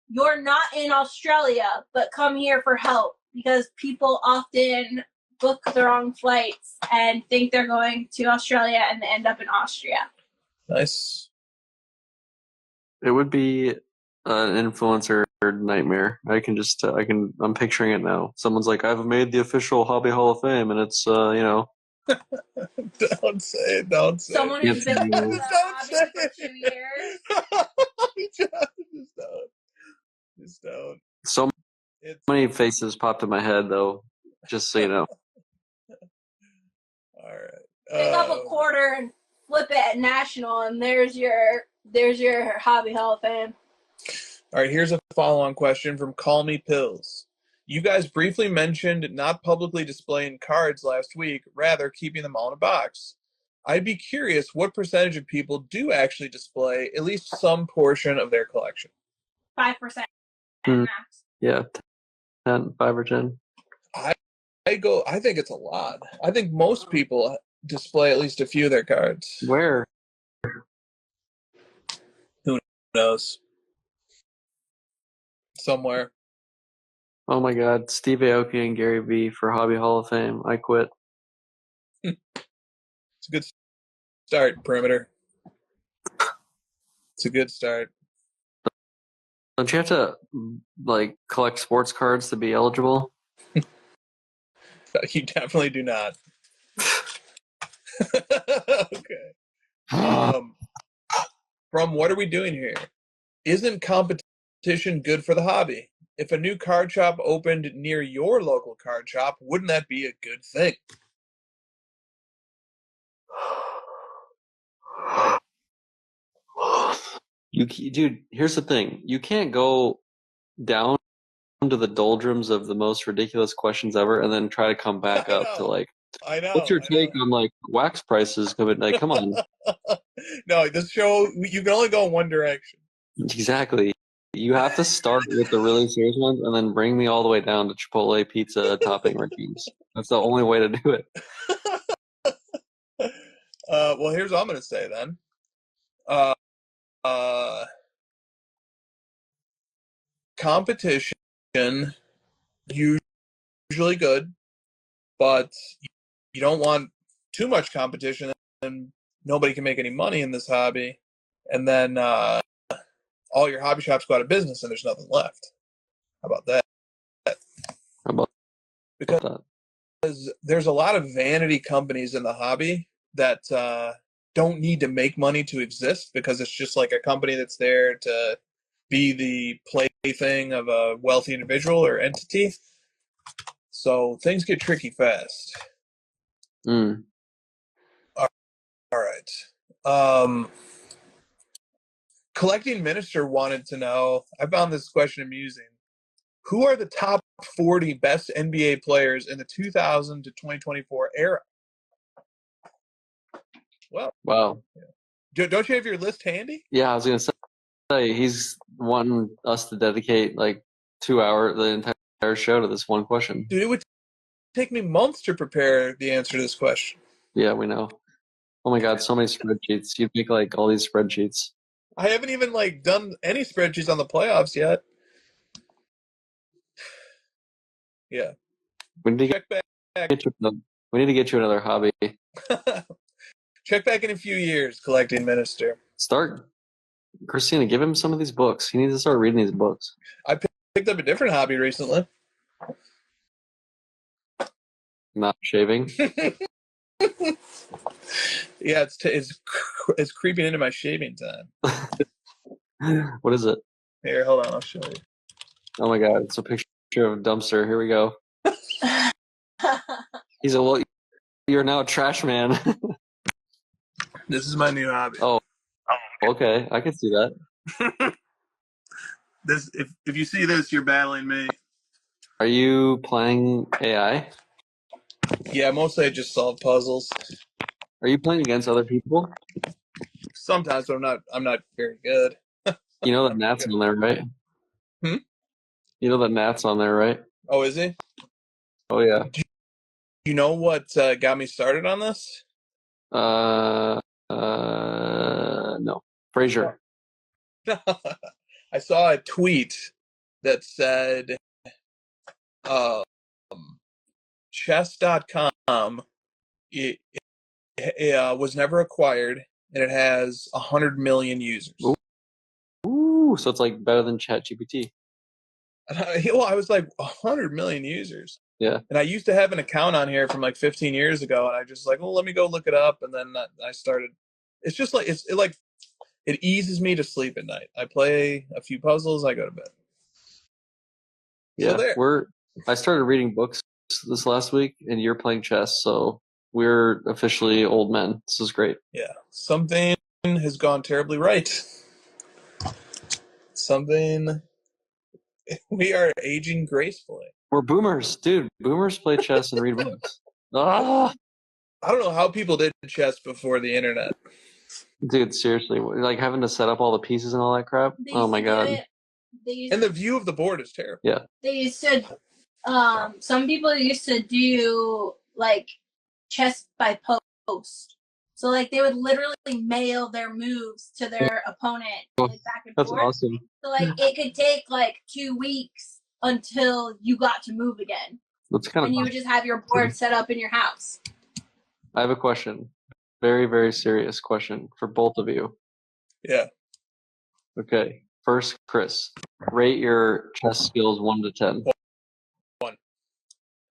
"You're not in Australia, but come here for help," because people often book the wrong flights and think they're going to Australia and they end up in Austria. Nice. It would be an influencer nightmare. I'm picturing it now. Someone's like, I've made the official Hobby Hall of Fame, and it's, Don't say it. Someone who's been in the hobby for 2 years. Just don't. So many faces popped in my head, though, just so you know. All right. Pick up a quarter and flip it at National, and there's your Hobby Hall of Fame. All right, here's a follow-on question from Call Me Pills. You guys briefly mentioned not publicly displaying cards last week, rather keeping them all in a box. I'd be curious what percentage of people do actually display at least some portion of their collection. 5% max. Yeah, 5 or 10. I think it's a lot. I think most people display at least a few of their cards. Where? Who knows? Somewhere. Oh my God, Steve Aoki and Gary Vee for Hobby Hall of Fame. I quit. It's a good start, Perimeter. It's a good start. Don't you have to collect sports cards to be eligible? You definitely do not. Okay. From What Are We Doing Here? Isn't competition good for the hobby? If a new card shop opened near your local card shop, wouldn't that be a good thing? Dude, here's the thing. You can't go down to the doldrums of the most ridiculous questions ever and then try to come back up to what's your take on wax prices? Come on. No, this show, you can only go in one direction. Exactly. You have to start with the really serious ones and then bring me all the way down to Chipotle pizza topping rankings. That's the only way to do it. Well, here's what I'm going to say then. Competition usually good, but you don't want too much competition, and nobody can make any money in this hobby, and then all your hobby shops go out of business and there's nothing left. How about that? How about Because that? there's a lot of vanity companies in the hobby that don't need to make money to exist, because it's just like a company that's there to be the plaything of a wealthy individual or entity. So things get tricky fast. Mm. All right. Collecting Minister wanted to know, I found this question amusing. Who are the top 40 best NBA players in the 2000 to 2024 era? Well, Wow. don't you have your list handy? Yeah, I was going to say, he's wanting us to dedicate like 2 hours, the entire show to this one question. Dude, it would take me months to prepare the answer to this question. Yeah, we know. Oh my God, so many spreadsheets. You'd make like all these spreadsheets. I haven't even like done any spreadsheets on the playoffs yet. Yeah. We need to Check back. we need to get you another hobby. Check back in a few years, Collecting Minister. Start, Christina, give him some of these books. He needs to start reading these books. I picked up a different hobby recently. Not shaving. Yeah, it's creeping into my shaving time. What is it? Here, hold on, I'll show you. Oh my God, it's a picture of a dumpster. Here we go. He's a, well, you're now a trash man. This is my new hobby. Oh, okay. I can see that. This, if you see this, you're battling me. Are you playing AI? Yeah, mostly I just solve puzzles. Are you playing against other people? Sometimes, but I'm not very good. You know that Nat's on there, right? Hmm? You know that Nat's on there, right? Oh, is he? Oh yeah. Do you know what got me started on this? No. Frazier. I saw a tweet that said chess.com was never acquired, and it has 100 million users. Ooh, so it's like better than ChatGPT. Well, I was like, 100 million users. Yeah. And I used to have an account on here from like 15 years ago, and I just like, well, let me go look it up, and then I started. It's just like it eases me to sleep at night. I play a few puzzles, I go to bed. Yeah, So there. I started reading books this last week, and you're playing chess, so we're officially old men. This is great. Yeah, something has gone terribly right. We are aging gracefully. We're boomers, dude. Boomers play chess and read books. Ah! I don't know how people did chess before the internet. Dude, seriously, like having to set up all the pieces and all that crap. Oh my God. And the view of the board is terrible. Yeah. They used to, some people used to do like chess by post. So like they would literally mail their moves to their opponent like back and That's forth. awesome. So like it could take like 2 weeks until you got to move again. That's kind of. And you would just have your board set up in your house. I have a question. Very, very serious question for both of you. Yeah. Okay. First, Chris, rate your chess skills 1 to 10. 1.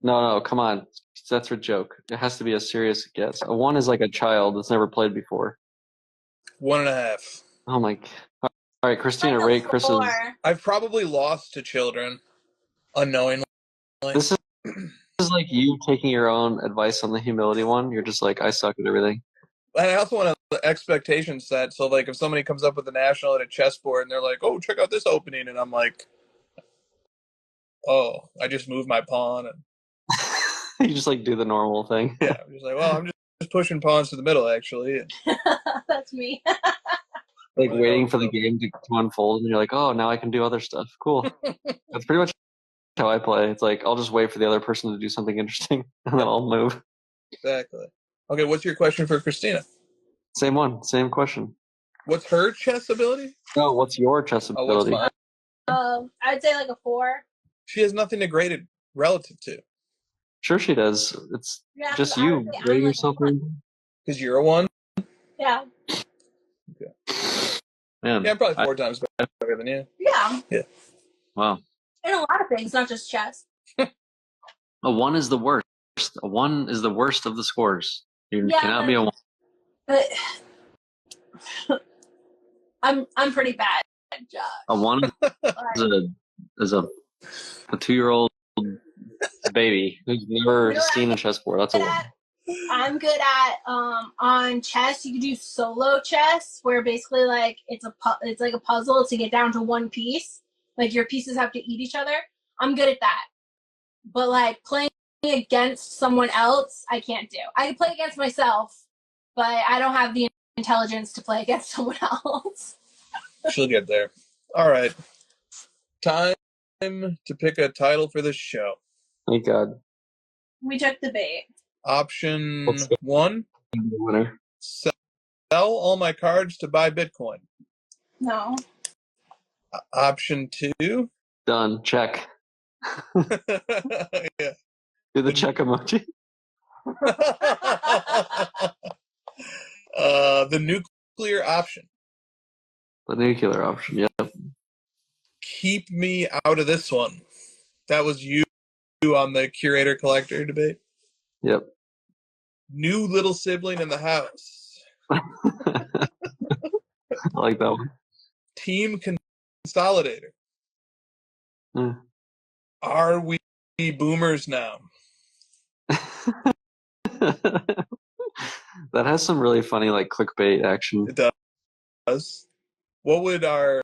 No, come on. That's a joke. It has to be a serious guess. A 1 is like a child that's never played before. 1.5. Oh my. All right, Christina, Like rate Chris's. I've probably lost to children unknowingly. This is like you taking your own advice on the humility one. You're just like, I suck at everything. And I also want the expectation set. So, like, if somebody comes up with a national at a chessboard and they're like, "Oh, check out this opening," and I'm like, "Oh, I just moved my pawn," and You just like do the normal thing. yeah, I'm just like, "Well, I'm just pushing pawns to the middle, actually." That's me. Like waiting for the game to unfold, and you're like, "Oh, now I can do other stuff." Cool. That's pretty much how I play. It's like I'll just wait for the other person to do something interesting, and then I'll move. Exactly. Okay, what's your question for Christina? Same one, same question. What's her chess ability? No, what's your chess ability? What's mine? I'd say like a 4. She has nothing to grade it relative to. Sure she does. It's Yeah, just 'cause you honestly, I'm rating like yourself. Because you're a 1? Yeah. Man, Yeah, I'm probably 4 times better than you. Yeah. Yeah. Wow. In a lot of things, not just chess. A 1 is the worst. A 1 is the worst of the scores. You cannot be a 1. But I'm pretty bad at Josh. A 1 is a 2-year-old baby who's never seen a chessboard. That's a 1. I'm good at on chess. You can do solo chess, where basically like it's like a puzzle to get down to one piece. Like your pieces have to eat each other. I'm good at that. But like playing against someone else, I can't do. I can play against myself, but I don't have the intelligence to play against someone else. She'll get there. All right. Time to pick a title for this show. Thank God. We took the bait. Option 1, Winner. sell all my cards to buy Bitcoin. No. Option 2. Done. Check. Yeah. Do the check emoji. The nuclear option. The nuclear option. Yep. Keep me out of this one. That was you on the curator collector debate. Yep. New little sibling in the house. I like that one. Team consolidator. Are we boomers now? That has some really funny like clickbait action. It does. What would our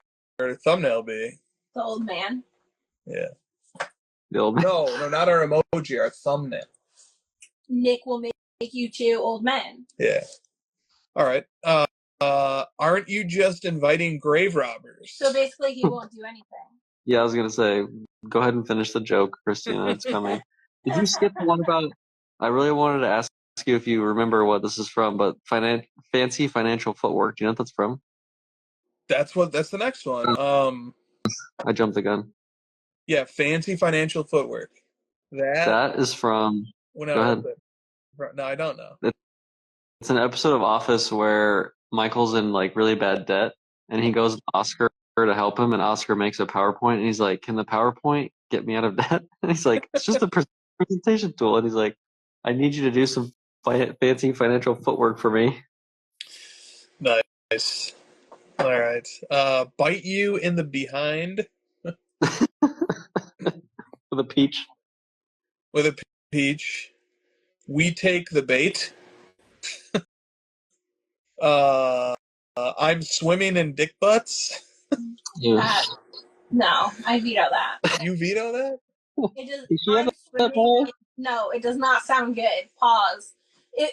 thumbnail be? The old man. Yeah. The old man. No, not our emoji, our thumbnail. Nick will make you 2 old men. Yeah. All right. Aren't you just inviting grave robbers? So basically, he won't do anything. Yeah, I was gonna say, go ahead and finish the joke, Christina. It's coming. Did you skip the one about? I really wanted to ask you if you remember what this is from, but fancy financial footwork. Do you know what that's from? That's the next one. I jumped the gun. Yeah, fancy financial footwork. That is from. Go ahead. No, I don't know. It's an episode of Office where Michael's in like really bad debt, and he goes to Oscar to help him, and Oscar makes a PowerPoint, and he's like, "Can the PowerPoint get me out of debt?" And he's like, "It's just a presentation tool," and he's like, "I need you to do some fancy financial footwork for me." Nice. All right. Bite you in the behind. With a peach. With a peach. We take the bait. I'm swimming in dick butts. No, I veto that. You veto that? No, it does not sound good. Pause.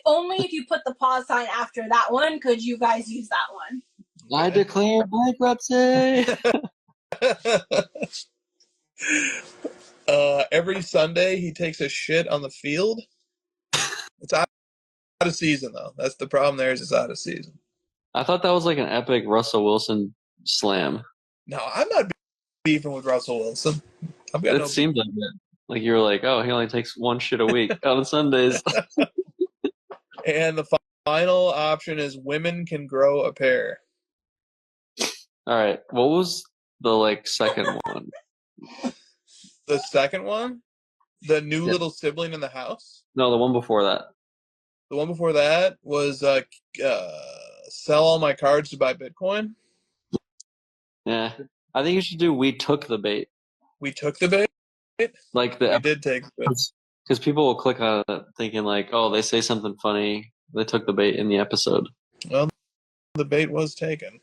Only if you put the pause sign after that one could you guys use that one. I declare bankruptcy. Every Sunday he takes a shit on the field. It's out of season though. That's the problem. There is it's out of season. I thought that was like an epic Russell Wilson slam. No, I'm not beefing with Russell Wilson. It seemed like it. Like you were like, oh, he only takes one shit a week on Sundays. And the final option is women can grow a pair. All right. What was the second one? The second one? The new little sibling in the house? No, the one before that. The one before that was sell all my cards to buy Bitcoin. Yeah. I think you should do we took the bait. We took the bait? We did take the bait. Because people will click on it thinking oh, they say something funny. They took the bait in the episode. Well, the bait was taken.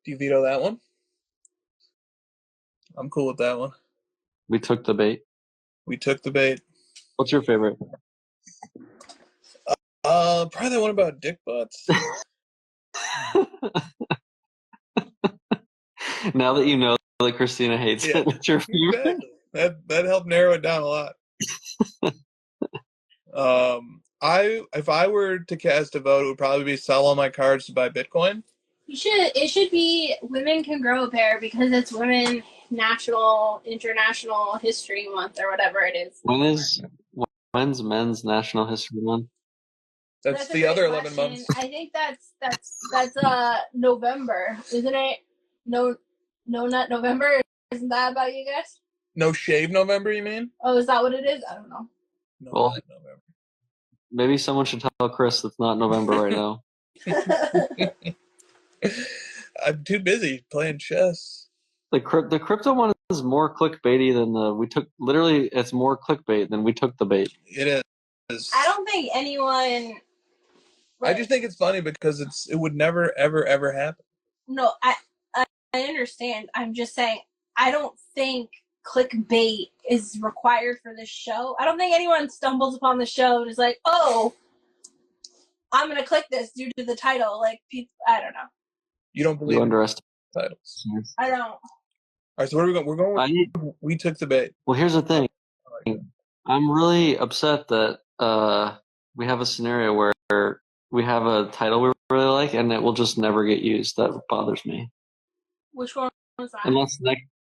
Do you veto that one? I'm cool with that one. We took the bait. We took the bait. What's your favorite? Probably that one about dick butts. Now that you know that Christina hates it, what's your favorite? Exactly. That helped narrow it down a lot. If I were to cast a vote, it would probably be sell all my cards to buy Bitcoin. It should be women can grow a pair because it's women International History Month or whatever it is. When's Men's National History Month? That's the other 11 months. I think that's November, isn't it? No, not November. Isn't that about you guys? No Shave November, you mean? Oh, is that what it is? I don't know. No, Well, not November. Maybe someone should tell Chris it's not November right now. I'm too busy playing chess. The crypto one is more clickbaity than we took. Literally, it's more clickbait than we took the bait. It is. I don't think anyone. I just think it's funny because it would never ever happen. No, I understand. I'm just saying I don't think clickbait is required for this show. I don't think anyone stumbles upon the show and is like, "Oh, I'm gonna click this due to the title." Like, people, I don't know. You don't believe you underestimate titles? I don't. All right, so where are we going? We're going with We Took the Bait. Well, here's the thing. I'm really upset that we have a scenario where we have a title we really like and it will just never get used. That bothers me. Which one was that?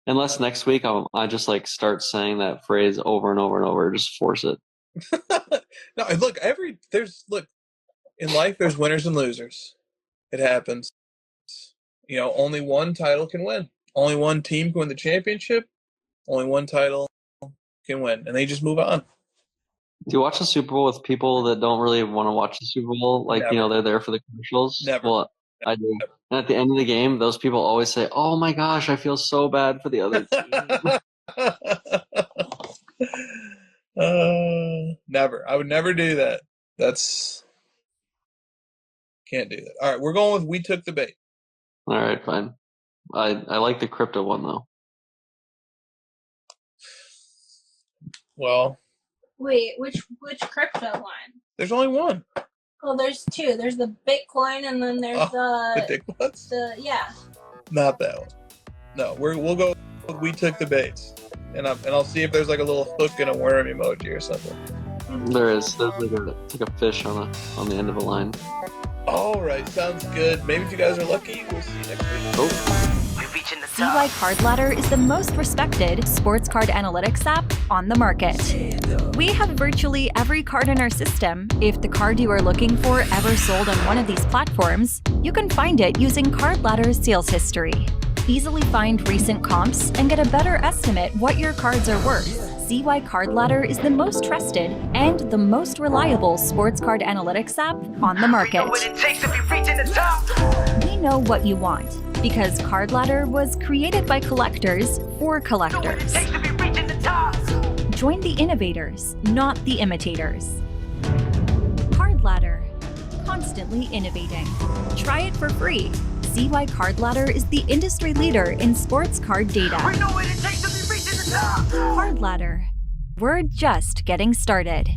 Unless next week I just like start saying that phrase over and over and over, just force it. No, look, in life there's winners and losers. It happens. You know, only one title can win. Only one team can win the championship. Only one title can win, and they just move on. Do you watch the Super Bowl with people that don't really want to watch the Super Bowl? Like, Never. you know, they're there for the commercials? Never. Well, I do. Never. And at the end of the game, those people always say, "Oh my gosh, I feel so bad for the other team." Never. I would never do that. Can't do that. All right, we're going with We Took the Bait. All right, fine. I like the crypto one though. Well, wait, which crypto one? There's only one. Well, there's two. There's the Bitcoin, and then there's the dick butts. Not that one. No, we'll go with We Took the Baits, and I'll see if there's like a little hook and a worm emoji or something. There is. There's like a fish on the end of a line. All right, sounds good. Maybe if you guys are lucky, we'll see you next week. Oh. CY Card Ladder is the most respected sports card analytics app on the market. We have virtually every card in our system. If the card you are looking for ever sold on one of these platforms, you can find it using Card Ladder's sales history. Easily find recent comps and get a better estimate what your cards are worth. CY Card Ladder is the most trusted and the most reliable sports card analytics app on the market. We know what you want, because Card Ladder was created by collectors for collectors. Join the innovators, not the imitators. Card Ladder, constantly innovating. Try it for free. CY Card Ladder is the industry leader in sports card data. Card Ladder, we're just getting started.